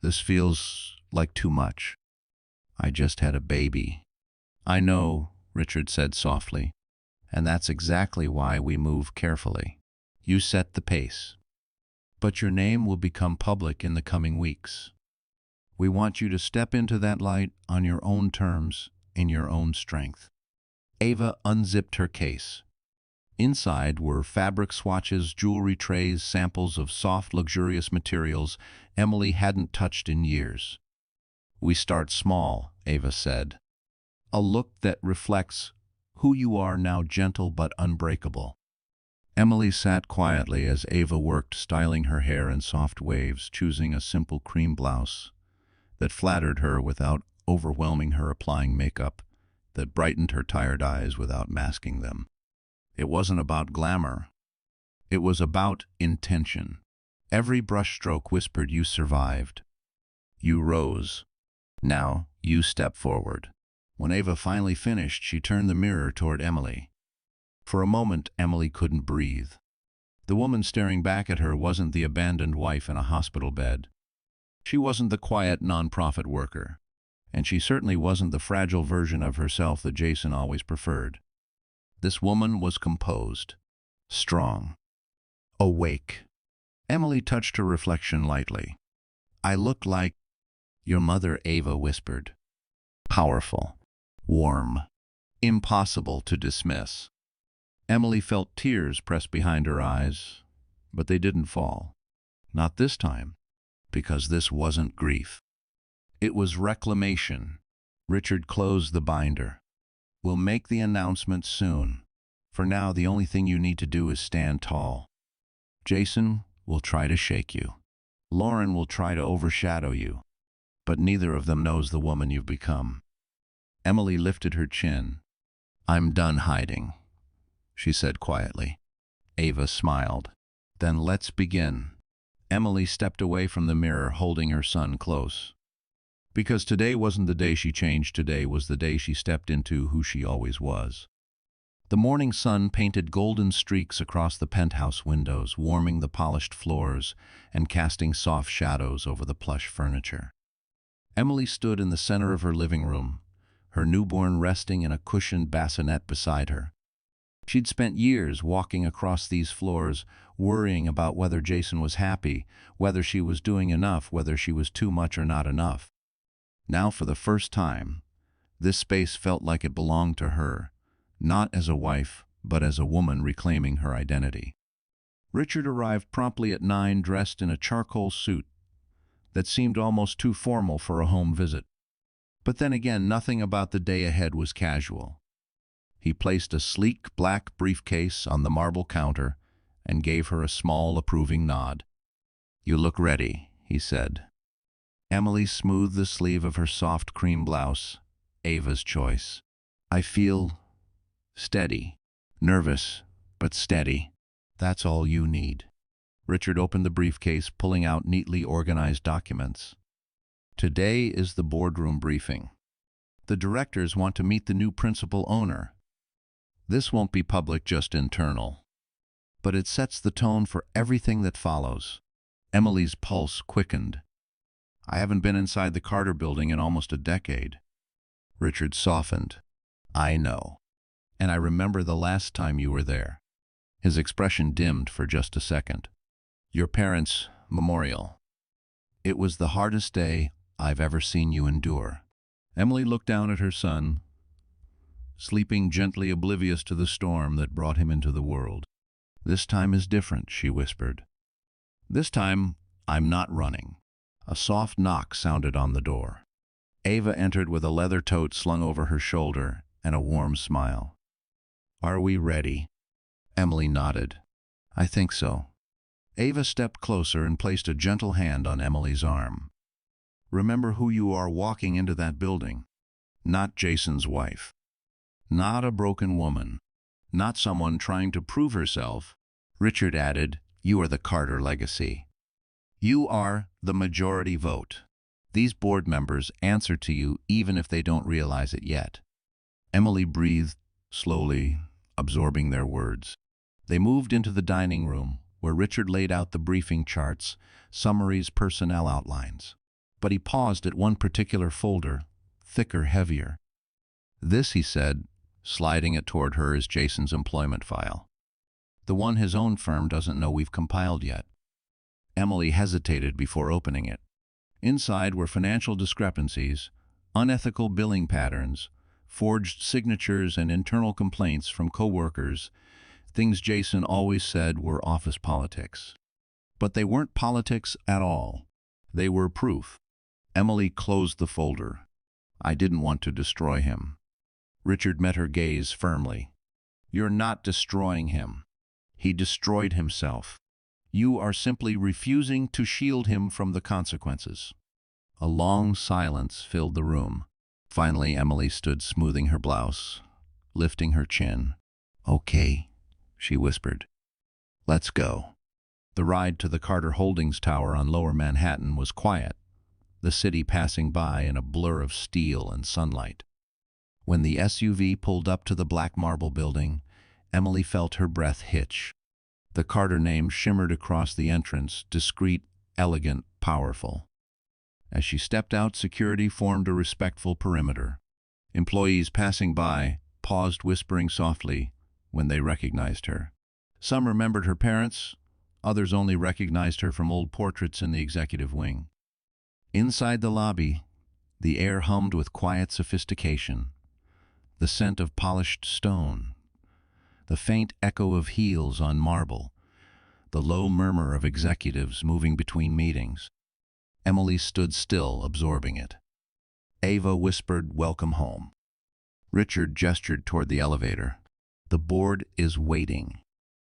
"This feels like too much. I just had a baby." "I know," Richard said softly, "and that's exactly why we move carefully. You set the pace. But your name will become public in the coming weeks. We want you to step into that light on your own terms, in your own strength." Ava unzipped her case. Inside were fabric swatches, jewelry trays, samples of soft, luxurious materials Emily hadn't touched in years. "We start small," Ava said. "A look that reflects who you are now, gentle but unbreakable." Emily sat quietly as Ava worked, styling her hair in soft waves, choosing a simple cream blouse that flattered her without overwhelming her, applying makeup that brightened her tired eyes without masking them. It wasn't about glamour. It was about intention. Every brushstroke whispered, "You survived. You rose. Now you step forward." When Ava finally finished, she turned the mirror toward Emily. For a moment, Emily couldn't breathe. The woman staring back at her wasn't the abandoned wife in a hospital bed. She wasn't the quiet nonprofit worker. And she certainly wasn't the fragile version of herself that Jason always preferred. This woman was composed, strong, awake. Emily touched her reflection lightly. "I look like your mother," Ava whispered. Powerful, warm, impossible to dismiss. Emily felt tears press behind her eyes, but they didn't fall. Not this time, because this wasn't grief. It was reclamation. Richard closed the binder. "We'll make the announcement soon. For now, the only thing you need to do is stand tall. Jason will try to shake you. Lauren will try to overshadow you. But neither of them knows the woman you've become." Emily lifted her chin. "I'm done hiding," she said quietly. Ava smiled. "Then let's begin." Emily stepped away from the mirror, holding her son close. Because today wasn't the day she changed, today was the day she stepped into who she always was. The morning sun painted golden streaks across the penthouse windows, warming the polished floors and casting soft shadows over the plush furniture. Emily stood in the center of her living room, her newborn resting in a cushioned bassinet beside her. She'd spent years walking across these floors, worrying about whether Jason was happy, whether she was doing enough, whether she was too much or not enough. Now, for the first time, this space felt like it belonged to her, not as a wife, but as a woman reclaiming her identity. Richard arrived promptly at 9, dressed in a charcoal suit that seemed almost too formal for a home visit. But then again, nothing about the day ahead was casual. He placed a sleek black briefcase on the marble counter and gave her a small, approving nod. "You look ready," he said. Emily smoothed the sleeve of her soft cream blouse, Ava's choice. "I feel steady. Nervous, but steady. That's all you need." Richard opened the briefcase, pulling out neatly organized documents. "Today is the boardroom briefing. The directors want to meet the new principal owner. This won't be public, just internal. But it sets the tone for everything that follows." Emily's pulse quickened. "I haven't been inside the Carter building in almost a decade." Richard softened. "I know. And I remember the last time you were there." His expression dimmed for just a second. "Your parents Memorial. It was the hardest day I've ever seen you endure. Emily looked down at her son, sleeping gently oblivious to the storm that brought him into the world. This time is different, she whispered. This time, I'm not running. A soft knock sounded on the door. Ava entered with a leather tote slung over her shoulder and a warm smile. Are we ready? Emily nodded. I think so. Ava stepped closer and placed a gentle hand on Emily's arm. Remember who you are walking into that building. Not Jason's wife. Not a broken woman. Not someone trying to prove herself. Richard added, you are the Carter legacy. You are the majority vote. These board members answer to you even if they don't realize it yet. Emily breathed slowly, absorbing their words. They moved into the dining room, where Richard laid out the briefing charts, summaries, personnel outlines. But he paused at one particular folder, thicker, heavier. This, he said, sliding it toward her, is Jason's employment file. The one his own firm doesn't know we've compiled yet. Emily hesitated before opening it. Inside were financial discrepancies, unethical billing patterns, forged signatures, and internal complaints from coworkers, things Jason always said were office politics. But they weren't politics at all. They were proof. Emily closed the folder. I didn't want to destroy him. Richard met her gaze firmly. You're not destroying him. He destroyed himself. You are simply refusing to shield him from the consequences. A long silence filled the room. Finally, Emily stood smoothing her blouse, lifting her chin. Okay, she whispered. Let's go. The ride to the Carter Holdings Tower on Lower Manhattan was quiet, the city passing by in a blur of steel and sunlight. When the SUV pulled up to the black marble building, Emily felt her breath hitch. The Carter name shimmered across the entrance, discreet, elegant, powerful. As she stepped out, security formed a respectful perimeter. Employees passing by paused, whispering softly when they recognized her. Some remembered her parents, others only recognized her from old portraits in the executive wing. Inside the lobby, the air hummed with quiet sophistication, the scent of polished stone, the faint echo of heels on marble, the low murmur of executives moving between meetings. Emily stood still, absorbing it. Ava whispered, "Welcome home." Richard gestured toward the elevator. "The board is waiting."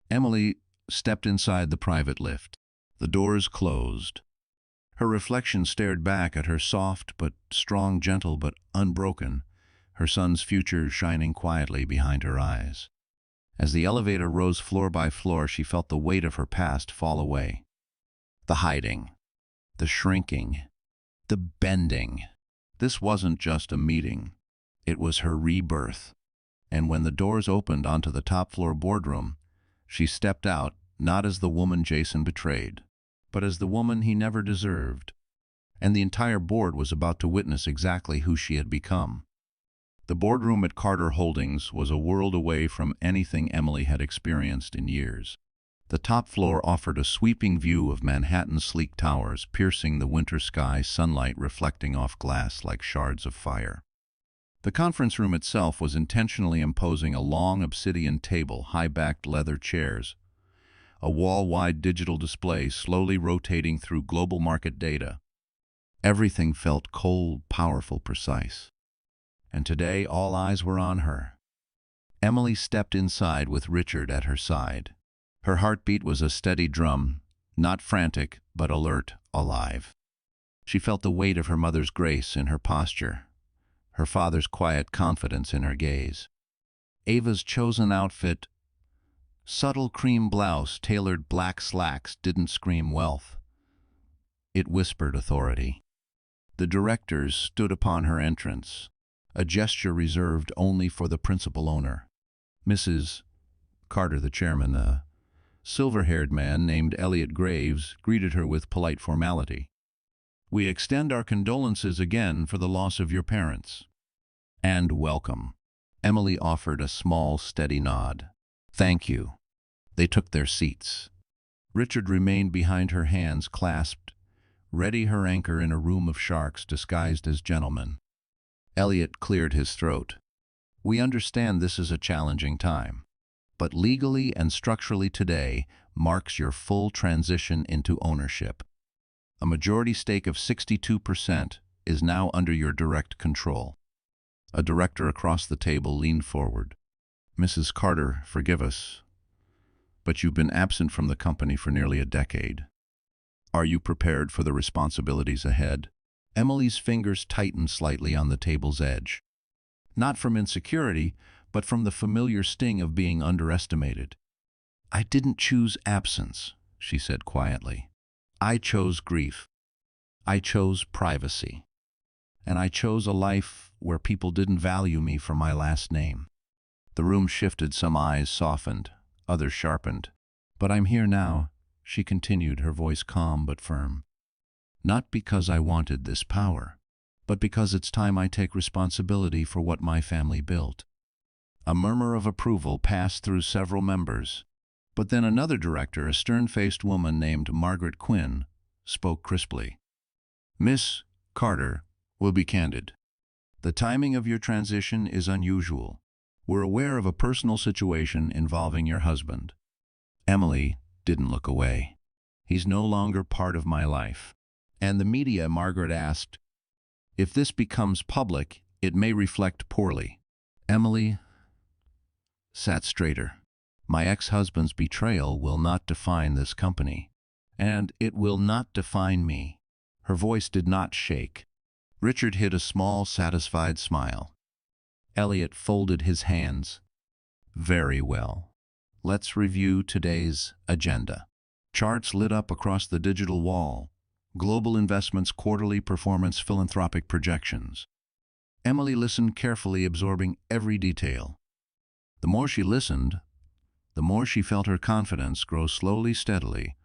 Emily stepped inside the private lift. The doors closed. Her reflection stared back at her, soft but strong, gentle but unbroken, her son's future shining quietly behind her eyes. As the elevator rose floor by floor, she felt the weight of her past fall away. The hiding, the shrinking, the bending. This wasn't just a meeting. It was her rebirth. And when the doors opened onto the top-floor boardroom, she stepped out, not as the woman Jason betrayed, but as the woman he never deserved. And the entire board was about to witness exactly who she had become. The boardroom at Carter Holdings was a world away from anything Emily had experienced in years. The top floor offered a sweeping view of Manhattan's sleek towers, piercing the winter sky, sunlight reflecting off glass like shards of fire. The conference room itself was intentionally imposing, a long obsidian table, high-backed leather chairs, a wall-wide digital display slowly rotating through global market data. Everything felt cold, powerful, precise. And today all eyes were on her. Emily stepped inside with Richard at her side. Her heartbeat was a steady drum, not frantic, but alert, alive. She felt the weight of her mother's grace in her posture, her father's quiet confidence in her gaze. Ava's chosen outfit, subtle cream blouse, tailored black slacks, didn't scream wealth. It whispered authority. The directors stood upon her entrance, a gesture reserved only for the principal owner. Mrs. Carter, the chairman, a silver-haired man named Elliot Graves, greeted her with polite formality. "We extend our condolences again for the loss of your parents." "And welcome." Emily offered a small, steady nod. "Thank you." They took their seats. Richard remained behind her, hands clasped, ready her anchor in a room of sharks disguised as gentlemen. Elliot cleared his throat. We understand this is a challenging time, but legally and structurally today marks your full transition into ownership. A majority stake of 62% is now under your direct control. A director across the table leaned forward. Mrs. Carter, forgive us, but you've been absent from the company for nearly a decade. Are you prepared for the responsibilities ahead? Emily's fingers tightened slightly on the table's edge. Not from insecurity, but from the familiar sting of being underestimated. I didn't choose absence, she said quietly. I chose grief. I chose privacy. And I chose a life where people didn't value me for my last name. The room shifted, some eyes softened, others sharpened. But I'm here now, she continued, her voice calm but firm. Not because I wanted this power, but because it's time I take responsibility for what my family built. A murmur of approval passed through several members, but then another director, a stern-faced woman named Margaret Quinn, spoke crisply. Miss Carter, we'll be candid. The timing of your transition is unusual. We're aware of a personal situation involving your husband. Emily didn't look away. He's no longer part of my life. And the media, Margaret asked, if this becomes public, it may reflect poorly. Emily sat straighter. My ex-husband's betrayal will not define this company, and it will not define me. Her voice did not shake. Richard hid a small, satisfied smile. Elliot folded his hands. Very well. Let's review today's agenda. Charts lit up across the digital wall. Global Investments Quarterly Performance Philanthropic Projections. Emily listened carefully, absorbing every detail. The more she listened, the more she felt her confidence grow slowly, steadily,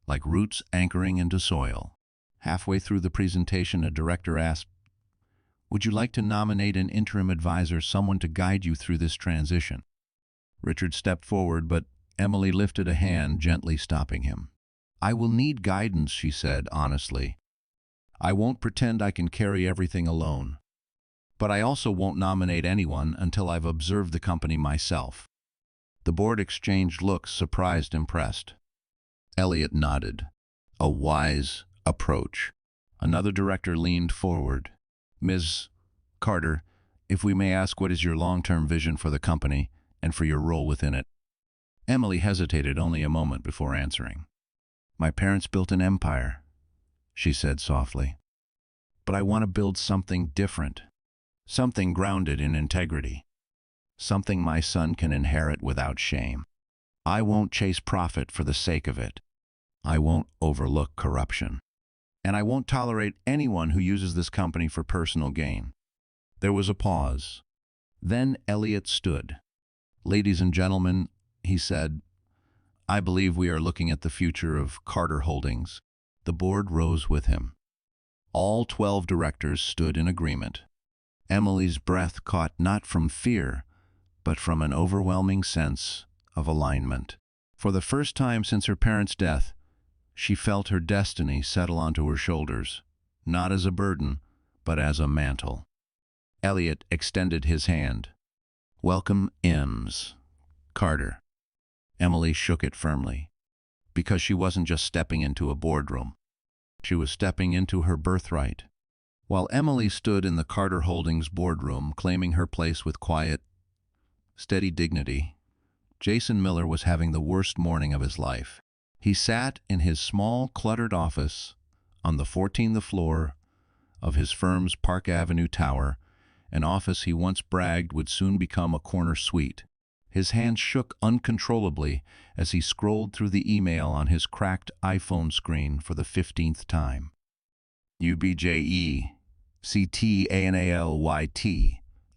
like roots anchoring into soil. Halfway through the presentation, a director asked, would you like to nominate an interim advisor, someone to guide you through this transition? Richard stepped forward, but Emily lifted a hand, gently stopping him. I will need guidance, she said honestly. I won't pretend I can carry everything alone. But I also won't nominate anyone until I've observed the company myself. The board exchanged looks, surprised, impressed. Elliot nodded. A wise approach. Another director leaned forward. Ms. Carter, if we may ask, what is your long-term vision for the company and for your role within it? Emily hesitated only a moment before answering. My parents built an empire, she said softly. But I want to build something different, something grounded in integrity, something my son can inherit without shame. I won't chase profit for the sake of it. I won't overlook corruption. And I won't tolerate anyone who uses this company for personal gain. There was a pause. Then Elliot stood. Ladies and gentlemen, he said, I believe we are looking at the future of Carter Holdings. The board rose with him. All 12 directors stood in agreement. Emily's breath caught not from fear, but from an overwhelming sense of alignment. For the first time since her parents' death, she felt her destiny settle onto her shoulders, not as a burden, but as a mantle. Elliot extended his hand. Welcome, Ems. Carter. Emily shook it firmly, because she wasn't just stepping into a boardroom. She was stepping into her birthright. While Emily stood in the Carter Holdings boardroom, claiming her place with quiet, steady dignity, Jason Miller was having the worst morning of his life. He sat in his small, cluttered office on the 14th floor of his firm's Park Avenue tower, an office he once bragged would soon become a corner suite. His hands shook uncontrollably as he scrolled through the email on his cracked iPhone screen for the 15th time. UBJECTANALYT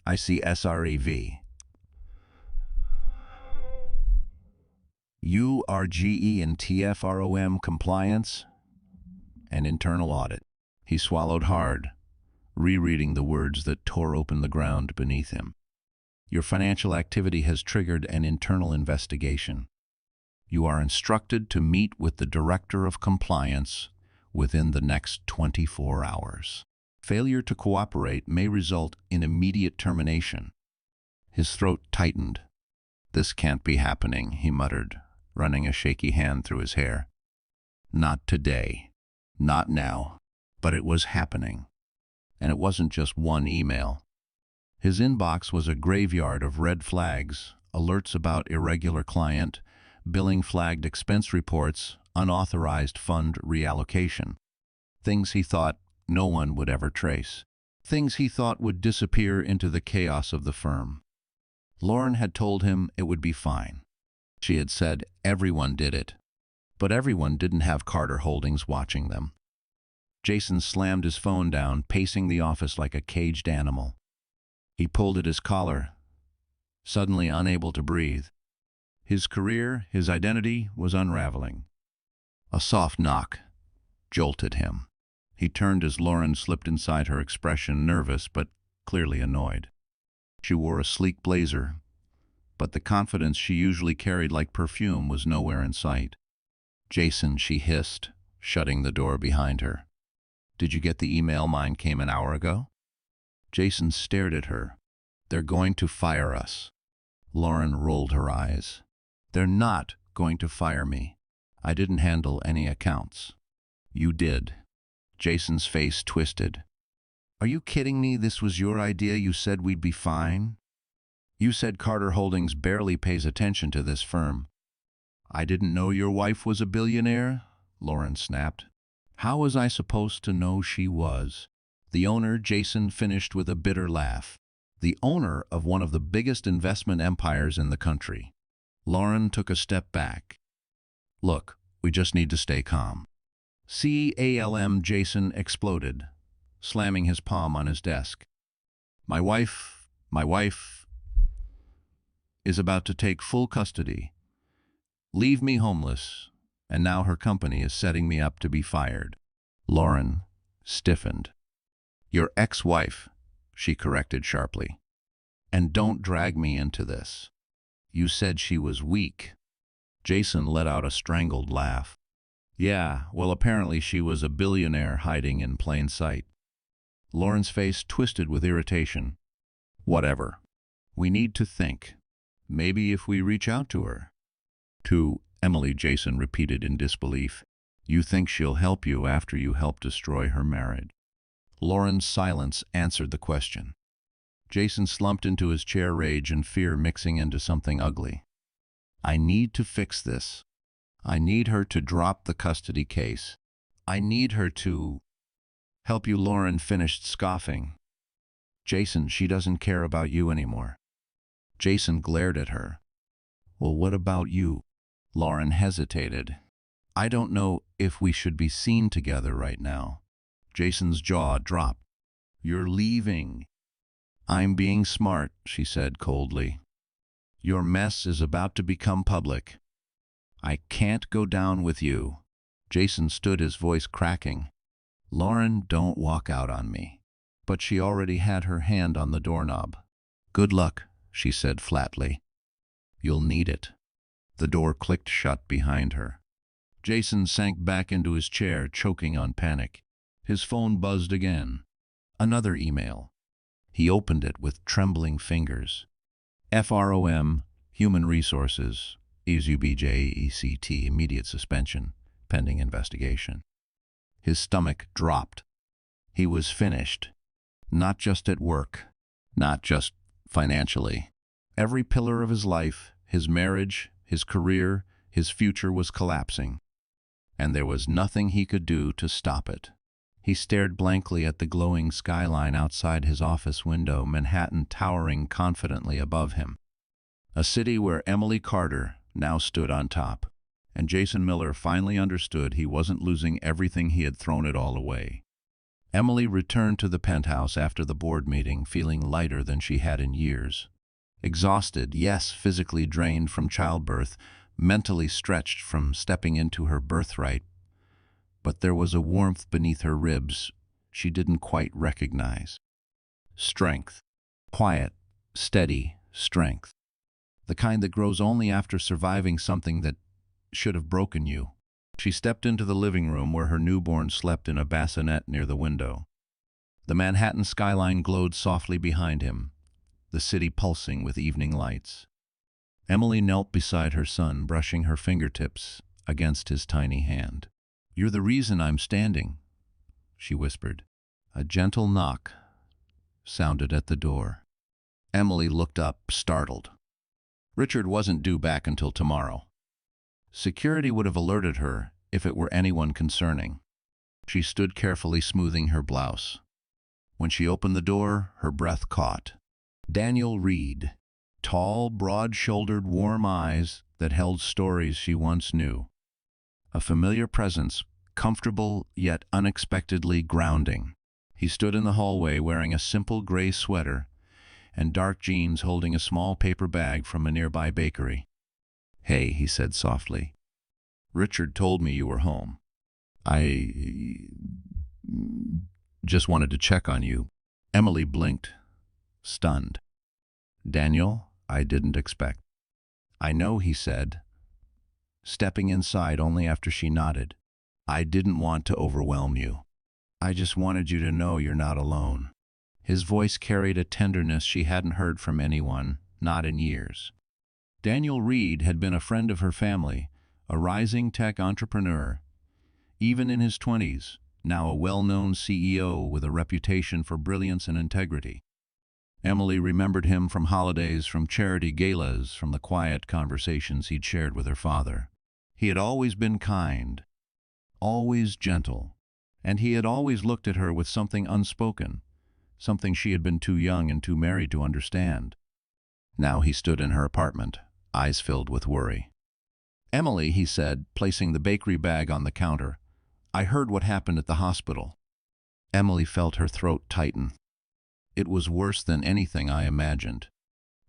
ICSREV URGE and TFROM compliance and internal audit. He swallowed hard, rereading the words that tore open the ground beneath him. Your financial activity has triggered an internal investigation. You are instructed to meet with the Director of Compliance within the next 24 hours. Failure to cooperate may result in immediate termination. His throat tightened. This can't be happening, he muttered, running a shaky hand through his hair. Not today. Not now. But it was happening. And it wasn't just one email. His inbox was a graveyard of red flags, alerts about irregular client, billing flagged expense reports, unauthorized fund reallocation. Things he thought no one would ever trace. Things he thought would disappear into the chaos of the firm. Lauren had told him it would be fine. She had said everyone did it. But everyone didn't have Carter Holdings watching them. Jason slammed his phone down, pacing the office like a caged animal. He pulled at his collar, suddenly unable to breathe. His career, his identity, was unraveling. A soft knock jolted him. He turned as Lauren slipped inside her, expression nervous but clearly annoyed. She wore a sleek blazer, but the confidence she usually carried like perfume was nowhere in sight. "Jason," she hissed, shutting the door behind her. "Did you get the email? Mine came an hour ago." Jason stared at her. "They're going to fire us." Lauren rolled her eyes. "They're not going to fire me. I didn't handle any accounts." "You did." Jason's face twisted. "Are you kidding me? This was your idea. You said we'd be fine. You said Carter Holdings barely pays attention to this firm." "I didn't know your wife was a billionaire," Lauren snapped. "How was I supposed to know she was?" "The owner," Jason finished with a bitter laugh. "The owner of one of the biggest investment empires in the country." Lauren took a step back. "Look, we just need to stay calm." "Calm," Jason exploded, slamming his palm on his desk. My wife is about to take full custody, leave me homeless, and now her company is setting me up to be fired." Lauren stiffened. "Your ex-wife," she corrected sharply. "And don't drag me into this. You said she was weak." Jason let out a strangled laugh. "Yeah, well, apparently she was a billionaire hiding in plain sight." Lauren's face twisted with irritation. "Whatever. We need to think. Maybe if we reach out to her." "To Emily," Jason repeated in disbelief. "You think she'll help you after you help destroy her marriage?" Lauren's silence answered the question. Jason slumped into his chair, rage and fear mixing into something ugly. "I need to fix this. I need her to drop the custody case. I need her to help you." Lauren finished scoffing. "Jason, she doesn't care about you anymore." Jason glared at her. "Well, what about you?" Lauren hesitated. "I don't know if we should be seen together right now." Jason's jaw dropped. "You're leaving." "I'm being smart," she said coldly. "Your mess is about to become public. I can't go down with you." Jason stood, his voice cracking. "Lauren, don't walk out on me." But she already had her hand on the doorknob. "Good luck," she said flatly. "You'll need it." The door clicked shut behind her. Jason sank back into his chair, choking on panic. His phone buzzed again. Another email. He opened it with trembling fingers. "FROM, Human Resources, EZUBJECT, immediate suspension, pending investigation." His stomach dropped. He was finished. Not just at work, not just financially. Every pillar of his life, his marriage, his career, his future was collapsing. And there was nothing he could do to stop it. He stared blankly at the glowing skyline outside his office window, Manhattan towering confidently above him. A city where Emily Carter now stood on top. And Jason Miller finally understood he wasn't losing everything he had thrown it all away. Emily returned to the penthouse after the board meeting, feeling lighter than she had in years. Exhausted, yes, physically drained from childbirth, mentally stretched from stepping into her birthright. But there was a warmth beneath her ribs she didn't quite recognize. Strength. Quiet, steady strength. The kind that grows only after surviving something that should have broken you. She stepped into the living room where her newborn slept in a bassinet near the window. The Manhattan skyline glowed softly behind him, the city pulsing with evening lights. Emily knelt beside her son, brushing her fingertips against his tiny hand. "You're the reason I'm standing," she whispered. A gentle knock sounded at the door. Emily looked up, startled. Richard wasn't due back until tomorrow. Security would have alerted her if it were anyone concerning. She stood carefully smoothing her blouse. When she opened the door, her breath caught. Daniel Reed, tall, broad-shouldered, warm eyes that held stories she once knew. A familiar presence, comfortable yet unexpectedly grounding. He stood in the hallway wearing a simple gray sweater and dark jeans, holding a small paper bag from a nearby bakery. "Hey," he said softly. "Richard told me you were home. I just wanted to check on you." Emily blinked, stunned. "Daniel, I didn't expect." "I know," he said, stepping inside only after she nodded. "I didn't want to overwhelm you. I just wanted you to know you're not alone." His voice carried a tenderness she hadn't heard from anyone, not in years. Daniel Reed had been a friend of her family, a rising tech entrepreneur. Even in his 20s, now a well-known CEO with a reputation for brilliance and integrity. Emily remembered him from holidays, from charity galas, from the quiet conversations he'd shared with her father. He had always been kind, always gentle, and he had always looked at her with something unspoken, something she had been too young and too married to understand. Now he stood in her apartment, eyes filled with worry. "Emily," he said, placing the bakery bag on the counter, "I heard what happened at the hospital." Emily felt her throat tighten. "It was worse than anything I imagined."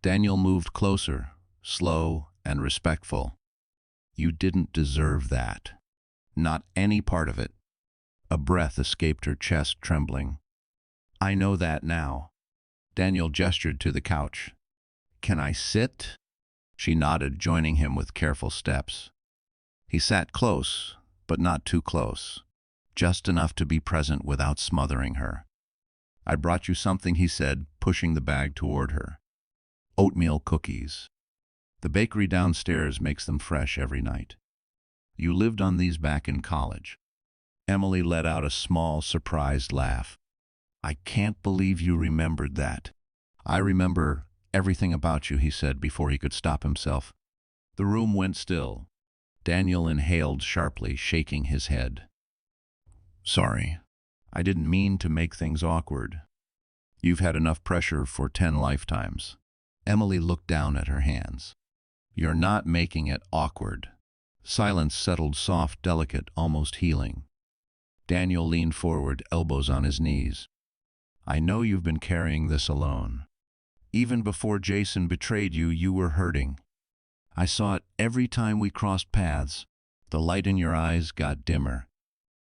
Daniel moved closer, slow and respectful. "You didn't deserve that. Not any part of it." A breath escaped her chest, trembling. "I know that now." Daniel gestured to the couch. "Can I sit?" She nodded, joining him with careful steps. He sat close, but not too close, just enough to be present without smothering her. "I brought you something," he said, pushing the bag toward her. "Oatmeal cookies. The bakery downstairs makes them fresh every night. You lived on these back in college." Emily let out a small, surprised laugh. "I can't believe you remembered that." "I remember everything about you," he said before he could stop himself. The room went still. Daniel inhaled sharply, shaking his head. "Sorry. I didn't mean to make things awkward. You've had enough pressure for 10 lifetimes." Emily looked down at her hands. "You're not making it awkward." Silence settled, soft, delicate, almost healing. Daniel leaned forward, elbows on his knees. "I know you've been carrying this alone. Even before Jason betrayed you, you were hurting. I saw it every time we crossed paths. The light in your eyes got dimmer.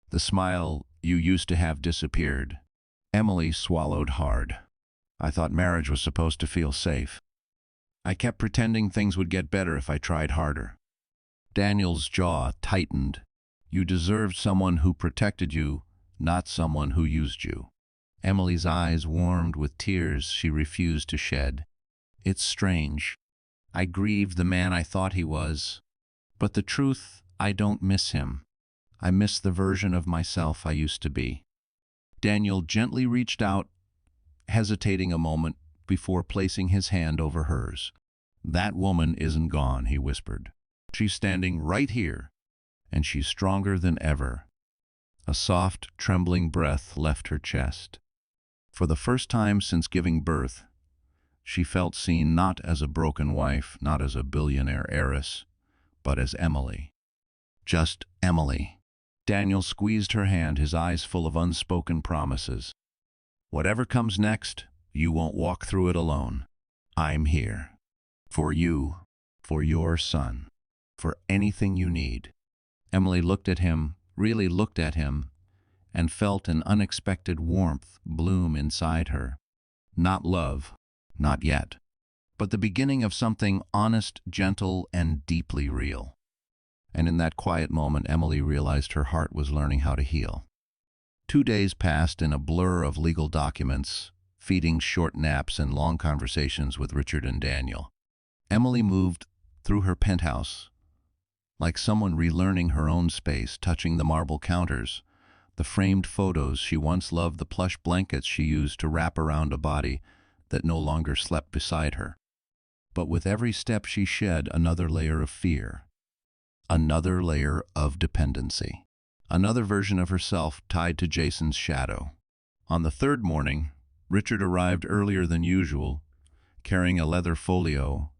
The smile you used to have disappeared." Emily swallowed hard. "I thought marriage was supposed to feel safe. I kept pretending things would get better if I tried harder." Daniel's jaw tightened. "You deserved someone who protected you, not someone who used you." Emily's eyes warmed with tears she refused to shed. "It's strange. I grieved the man I thought he was. But the truth, I don't miss him. I miss the version of myself I used to be." Daniel gently reached out, hesitating a moment before placing his hand over hers. "That woman isn't gone," he whispered. "She's standing right here, and she's stronger than ever." A soft, trembling breath left her chest. For the first time since giving birth, she felt seen, not as a broken wife, not as a billionaire heiress, but as Emily. Just Emily. Daniel squeezed her hand, his eyes full of unspoken promises. "Whatever comes next, you won't walk through it alone. I'm here. For you, for your son, for anything you need." Emily looked at him, really looked at him, and felt an unexpected warmth bloom inside her. Not love, not yet, but the beginning of something honest, gentle, and deeply real. and in that quiet moment Emily realized her heart was learning how to heal. 2 days passed in a blur of legal documents, feeding short naps and long conversations with Richard and Daniel. Emily moved through her penthouse, like someone relearning her own space, touching the marble counters, the framed photos she once loved, the plush blankets she used to wrap around a body that no longer slept beside her. But with every step she shed another layer of fear, another layer of dependency, another version of herself tied to Jason's shadow. On the third morning, Richard arrived earlier than usual, carrying a leather folio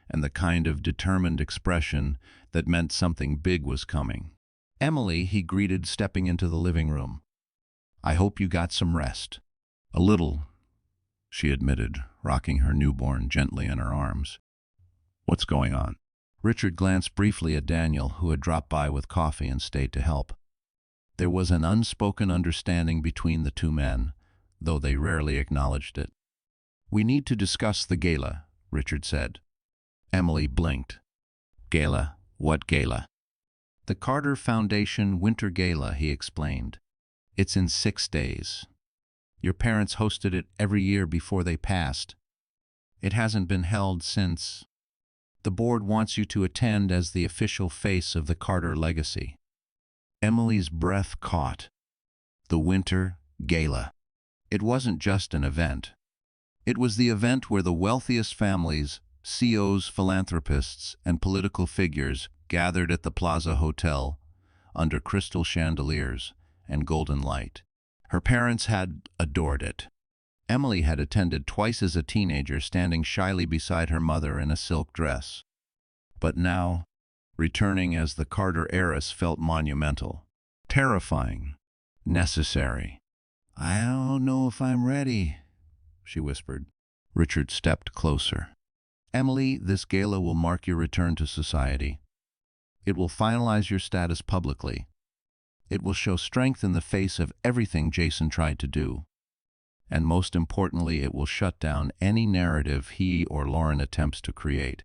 and the kind of determined expression that meant something big was coming. Emily, he greeted, stepping into the living room. "I hope you got some rest." "A little," she admitted, rocking her newborn gently in her arms. "What's going on?" Richard glanced briefly at Daniel, who had dropped by with coffee and stayed to help. There was an unspoken understanding between the two men, though they rarely acknowledged it. "We need to discuss the gala," Richard said. Emily blinked. "Gala? What gala?" "The Carter Foundation Winter Gala," he explained. "It's in 6 days. Your parents hosted it every year before they passed. It hasn't been held since. The board wants you to attend as the official face of the Carter legacy." Emily's breath caught. The Winter Gala. It wasn't just an event. It was the event where the wealthiest families, CEOs, philanthropists, and political figures gathered at the Plaza Hotel under crystal chandeliers and golden light. Her parents had adored it. Emily had attended twice as a teenager, standing shyly beside her mother in a silk dress. But now, returning as the Carter heiress felt monumental, terrifying, necessary. "I don't know if I'm ready," she whispered. Richard stepped closer. "Emily, this gala will mark your return to society. It will finalize your status publicly. It will show strength in the face of everything Jason tried to do. And most importantly, it will shut down any narrative he or Lauren attempts to create."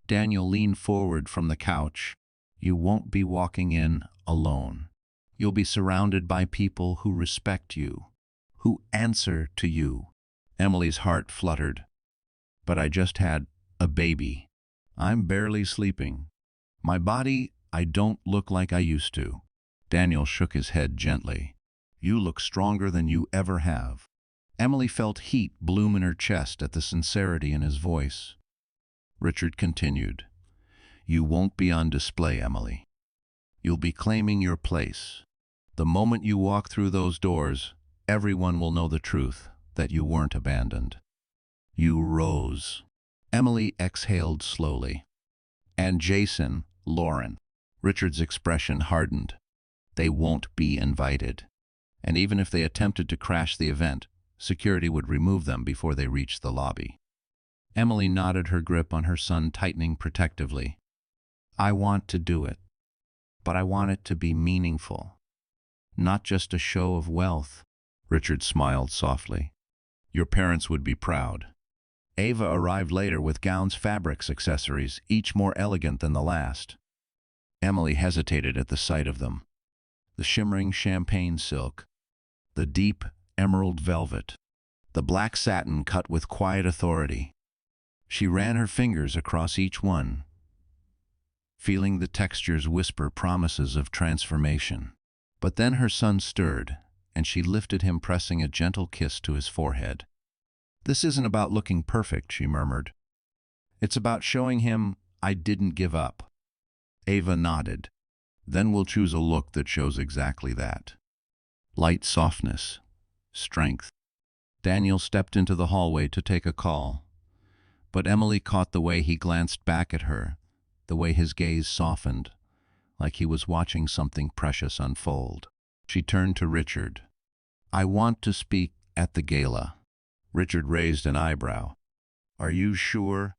Daniel leaned forward from the couch. "You won't be walking in alone. You'll be surrounded by people who respect you, who answer to you." Emily's heart fluttered. "But I just had a baby. I'm barely sleeping. My body, I don't look like I used to." Daniel shook his head gently. "You look stronger than you ever have." Emily felt heat bloom in her chest at the sincerity in his voice. Richard continued, "You won't be on display, Emily. You'll be claiming your place. The moment you walk through those doors, everyone will know the truth, that you weren't abandoned. You rose." Emily exhaled slowly. "And Jason, Lauren." Richard's expression hardened. "They won't be invited. And even if they attempted to crash the event, security would remove them before they reached the lobby." Emily nodded, her grip on her son tightening protectively. "I want to do it, but I want it to be meaningful. Not just a show of wealth." Richard smiled softly. "Your parents would be proud." Ava arrived later with gowns, fabrics, accessories, each more elegant than the last. Emily hesitated at the sight of them. The shimmering champagne silk, the deep emerald velvet, the black satin cut with quiet authority. She ran her fingers across each one, feeling the textures whisper promises of transformation. But then her son stirred, and she lifted him, pressing a gentle kiss to his forehead. "This isn't about looking perfect," she murmured. "It's about showing him I didn't give up." Ava nodded. "Then we'll choose a look that shows exactly that. Light softness, strength." Daniel stepped into the hallway to take a call. But Emily caught the way he glanced back at her, the way his gaze softened, like he was watching something precious unfold. She turned to Richard. "I want to speak at the gala." Richard raised an eyebrow. "Are you sure?"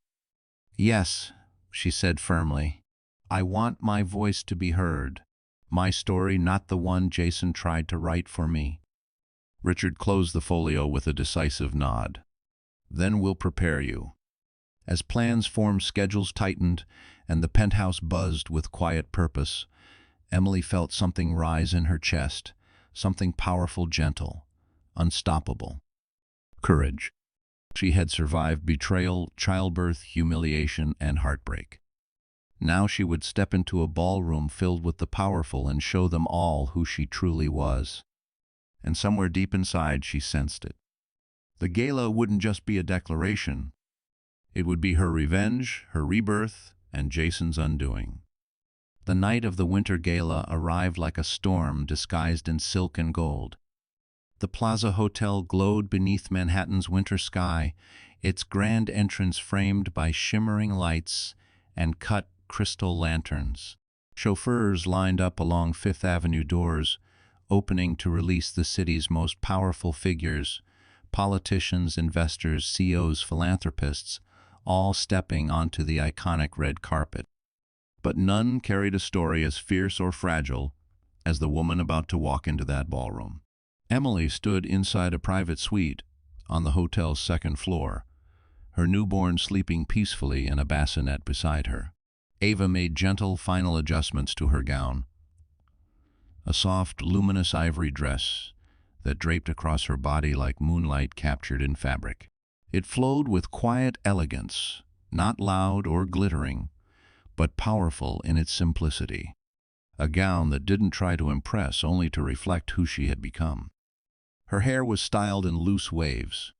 "Yes," she said firmly. "I want my voice to be heard. My story, not the one Jason tried to write for me." Richard closed the folio with a decisive nod. "Then we'll prepare you. As plans formed, schedules tightened, and the penthouse buzzed with quiet purpose, Emily felt something rise in her chest, something powerful, gentle, unstoppable. Courage. She had survived betrayal, childbirth, humiliation, and heartbreak. Now she would step into a ballroom filled with the powerful and show them all who she truly was. And somewhere deep inside she sensed it. The gala wouldn't just be a declaration. It would be her revenge, her rebirth, and Jason's undoing. The night of the winter gala arrived like a storm disguised in silk and gold. The Plaza Hotel glowed beneath Manhattan's winter sky, its grand entrance framed by shimmering lights and cut crystal lanterns. Chauffeurs lined up along Fifth Avenue doors, opening to release the city's most powerful figures, politicians, investors, CEOs, philanthropists, all stepping onto the iconic red carpet. But none carried a story as fierce or fragile as the woman about to walk into that ballroom. Emily stood inside a private suite on the hotel's second floor, her newborn sleeping peacefully in a bassinet beside her. Ava made gentle final adjustments to her gown, a soft, luminous ivory dress that draped across her body like moonlight captured in fabric. It flowed with quiet elegance, not loud or glittering, but powerful in its simplicity. A gown that didn't try to impress, only to reflect who she had become. Her hair was styled in loose waves.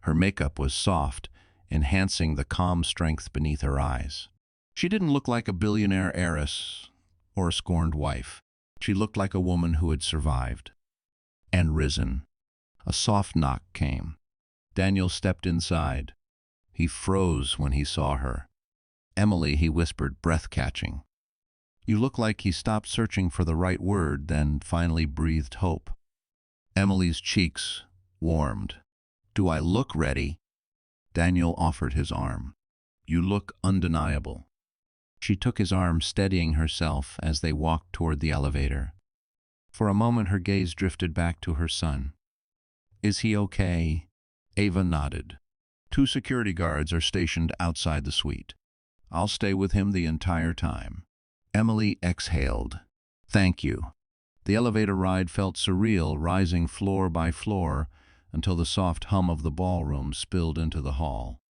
Her makeup was soft, enhancing the calm strength beneath her eyes. She didn't look like a billionaire heiress or a scorned wife. She looked like a woman who had survived and risen. A soft knock came. Daniel stepped inside. He froze when he saw her. "Emily," he whispered, breath-catching. "You look like he stopped searching for the right word, then finally breathed hope." Emily's cheeks warmed. "Do I look ready?" Daniel offered his arm. "You look undeniable." She took his arm, steadying herself as they walked toward the elevator. For a moment her gaze drifted back to her son. "Is he okay?" Ava nodded. "2 security guards are stationed outside the suite. I'll stay with him the entire time." Emily exhaled. "Thank you." The elevator ride felt surreal, rising floor by floor until the soft hum of the ballroom spilled into the hall.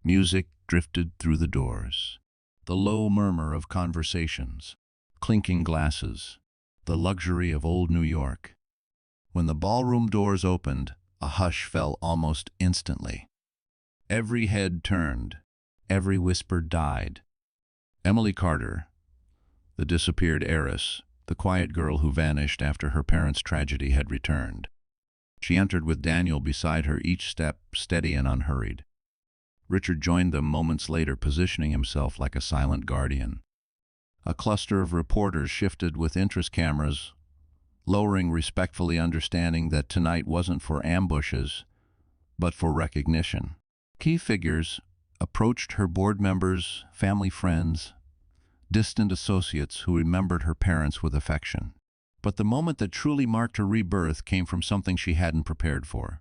Music drifted through the doors. The low murmur of conversations, clinking glasses, the luxury of old New York. When the ballroom doors opened, a hush fell almost instantly. Every head turned, every whisper died. Emily Carter, the disappeared heiress, the quiet girl who vanished after her parents' tragedy, had returned. She entered with Daniel beside her, each step steady and unhurried. Richard joined them moments later, positioning himself like a silent guardian. A cluster of reporters shifted with interest cameras, lowering respectfully, understanding that tonight wasn't for ambushes, but for recognition. Key figures approached her: board members, family friends, distant associates who remembered her parents with affection. But the moment that truly marked her rebirth came from something she hadn't prepared for.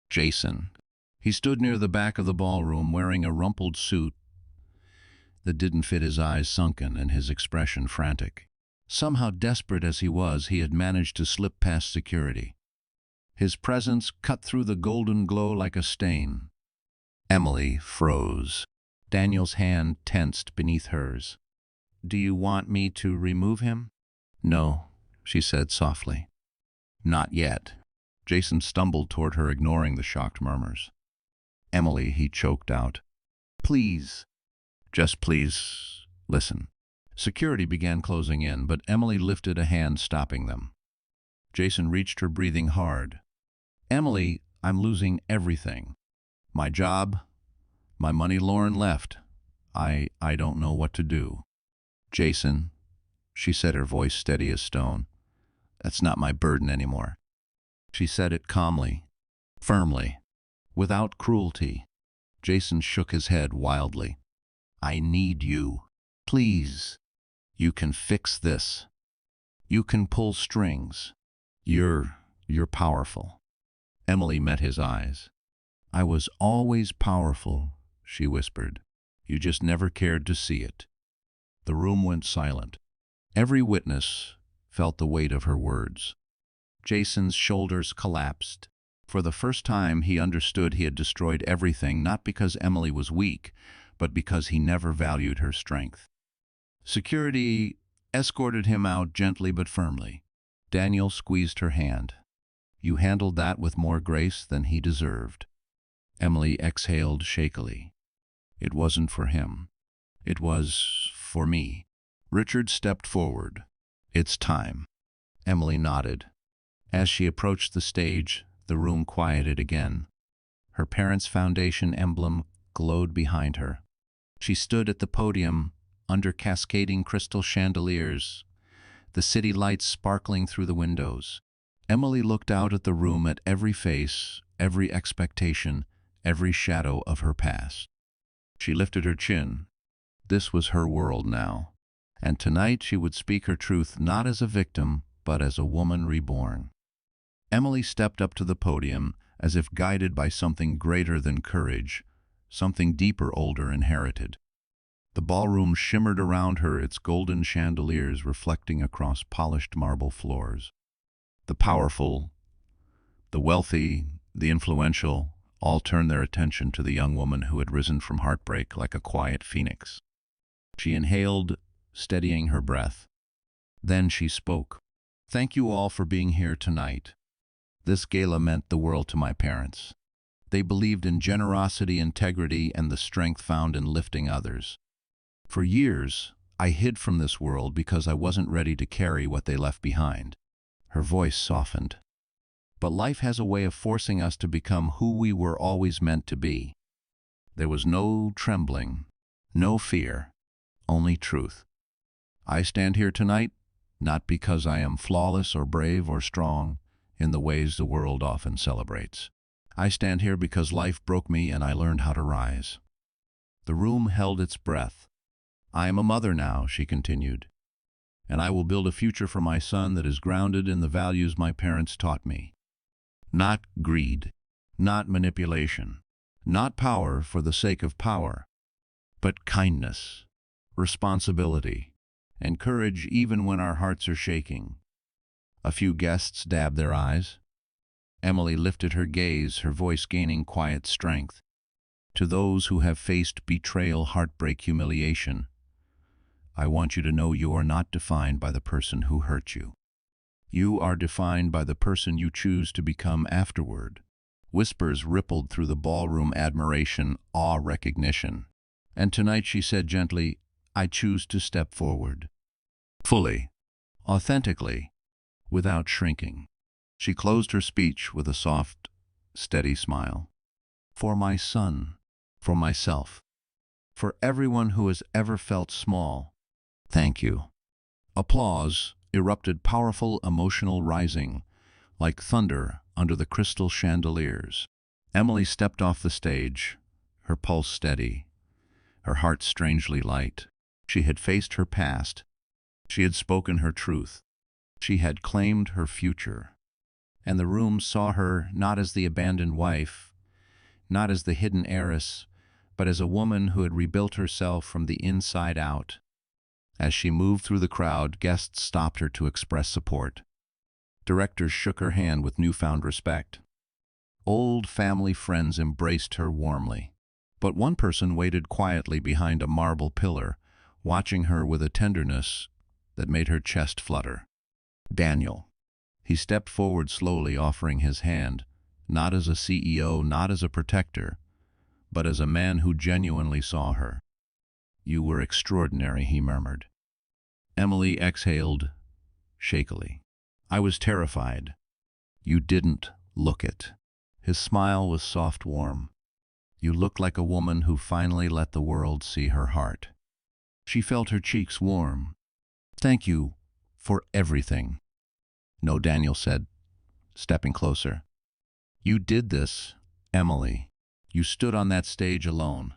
Jason. He stood near the back of the ballroom, wearing a rumpled suit that didn't fit, his eyes sunken and his expression frantic. Somehow, desperate as he was, he had managed to slip past security. His presence cut through the golden glow like a stain. Emily froze. Daniel's hand tensed beneath hers. "Do you want me to remove him?" "No," she said softly. "Not yet." Jason stumbled toward her, ignoring the shocked murmurs. "Emily," he choked out. "Please." "Just please, listen." Security began closing in, but Emily lifted a hand, stopping them. Jason reached her, breathing hard. "Emily, I'm losing everything. My job, my money. Lauren left. I don't know what to do." "Jason," she said, her voice steady as stone, "that's not my burden anymore." She said it calmly, firmly, without cruelty. Jason shook his head wildly. "I need you. Please. You can fix this. You can pull strings. You're powerful." Emily met his eyes. "I was always powerful," she whispered. "You just never cared to see it." The room went silent. Every witness felt the weight of her words. Jason's shoulders collapsed. For the first time, he understood he had destroyed everything, not because Emily was weak, but because he never valued her strength. Security escorted him out gently but firmly. Daniel squeezed her hand. "You handled that with more grace than he deserved." Emily exhaled shakily. "It wasn't for him. It was for me." Richard stepped forward. "It's time." Emily nodded. As she approached the stage, the room quieted again. Her parents' foundation emblem glowed behind her. She stood at the podium, under cascading crystal chandeliers, the city lights sparkling through the windows. Emily looked out at the room, at every face, every expectation, every shadow of her past. She lifted her chin. This was her world now, and tonight she would speak her truth not as a victim, but as a woman reborn. Emily stepped up to the podium, as if guided by something greater than courage, something deeper, older, inherited. The ballroom shimmered around her, its golden chandeliers reflecting across polished marble floors. The powerful, the wealthy, the influential, all turned their attention to the young woman who had risen from heartbreak like a quiet phoenix. She inhaled, steadying her breath. Then she spoke. "Thank you all for being here tonight. This gala meant the world to my parents. They believed in generosity, integrity, and the strength found in lifting others. For years, I hid from this world because I wasn't ready to carry what they left behind." Her voice softened. "But life has a way of forcing us to become who we were always meant to be." There was no trembling, no fear, only truth. "I stand here tonight, not because I am flawless or brave or strong, in the ways the world often celebrates. I stand here because life broke me and I learned how to rise." The room held its breath. "I am a mother now," she continued, "and I will build a future for my son that is grounded in the values my parents taught me. Not greed, not manipulation, not power for the sake of power, but kindness, responsibility, and courage even when our hearts are shaking." A few guests dabbed their eyes. Emily lifted her gaze, her voice gaining quiet strength. "To those who have faced betrayal, heartbreak, humiliation, I want you to know you are not defined by the person who hurt you. You are defined by the person you choose to become afterward." Whispers rippled through the ballroom, admiration, awe, recognition. "And tonight," she said gently, "I choose to step forward. Fully, authentically, without shrinking." She closed her speech with a soft, steady smile. "For my son, for myself, for everyone who has ever felt small, thank you." Applause erupted, powerful, emotional, rising, like thunder under the crystal chandeliers. Emily stepped off the stage, her pulse steady, her heart strangely light. She had faced her past. She had spoken her truth. She had claimed her future. And the room saw her not as the abandoned wife, not as the hidden heiress, but as a woman who had rebuilt herself from the inside out. As she moved through the crowd, guests stopped her to express support. Directors shook her hand with newfound respect. Old family friends embraced her warmly. But one person waited quietly behind a marble pillar, watching her with a tenderness that made her chest flutter. Daniel. He stepped forward slowly, offering his hand, not as a CEO, not as a protector, but as a man who genuinely saw her. "You were extraordinary," he murmured. Emily exhaled shakily. "I was terrified." "You didn't look it." His smile was soft, warm. "You looked like a woman who finally let the world see her heart." She felt her cheeks warm. "Thank you for everything." "No," Daniel said, stepping closer. "You did this, Emily. You stood on that stage alone.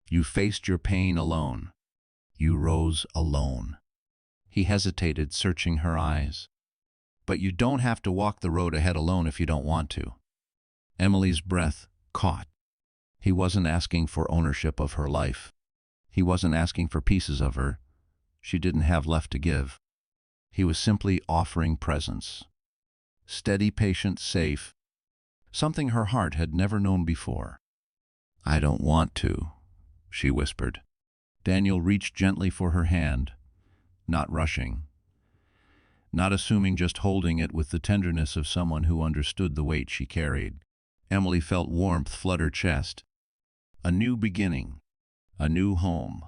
You faced your pain alone. You rose alone." He hesitated, searching her eyes. "But you don't have to walk the road ahead alone if you don't want to." Emily's breath caught. He wasn't asking for ownership of her life. He wasn't asking for pieces of her she didn't have left to give. He was simply offering presence. Steady, patient, safe, something her heart had never known before. "I don't want to," she whispered. Daniel reached gently for her hand, not rushing, not assuming, just holding it with the tenderness of someone who understood the weight she carried. Emily felt warmth flood her chest. A new beginning, a new home,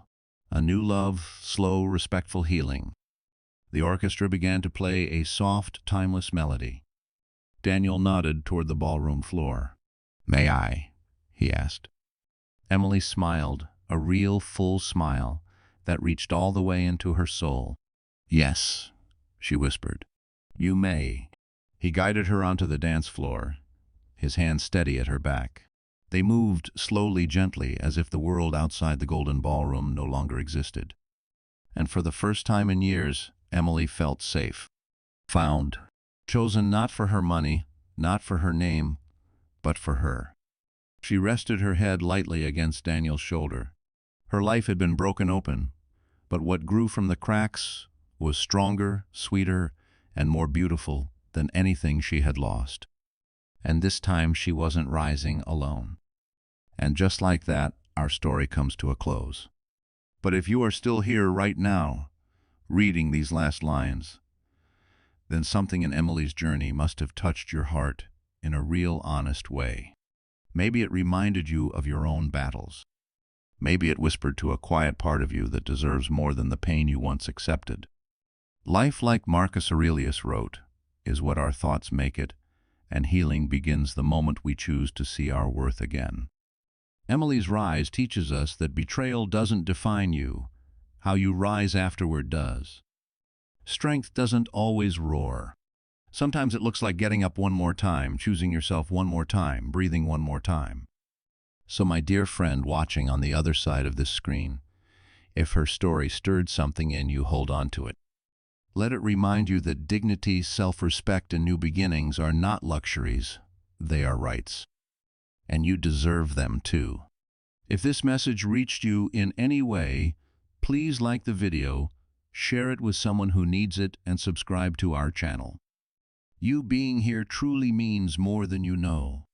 a new love, slow, respectful healing. The orchestra began to play a soft, timeless melody. Daniel nodded toward the ballroom floor. "May I?" he asked. Emily smiled, a real, full smile that reached all the way into her soul. "Yes," she whispered. "You may." He guided her onto the dance floor, his hand steady at her back. They moved slowly, gently, as if the world outside the golden ballroom no longer existed. And for the first time in years, Emily felt safe. Found. Chosen not for her money, not for her name, but for her. She rested her head lightly against Daniel's shoulder. Her life had been broken open, but what grew from the cracks was stronger, sweeter, and more beautiful than anything she had lost. And this time she wasn't rising alone. And just like that, our story comes to a close. But if you are still here right now, reading these last lines, then something in Emily's journey must have touched your heart in a real, honest way. Maybe it reminded you of your own battles. Maybe it whispered to a quiet part of you that deserves more than the pain you once accepted. Life, like Marcus Aurelius wrote, is what our thoughts make it, and healing begins the moment we choose to see our worth again. Emily's rise teaches us that betrayal doesn't define you. How you rise afterward does. Strength doesn't always roar. Sometimes it looks like getting up one more time, choosing yourself one more time, breathing one more time. So my dear friend watching on the other side of this screen, if her story stirred something in you, hold on to it. Let it remind you that dignity, self-respect, and new beginnings are not luxuries, they are rights. And you deserve them too. If this message reached you in any way, please like the video, share it with someone who needs it, and subscribe to our channel. You being here truly means more than you know.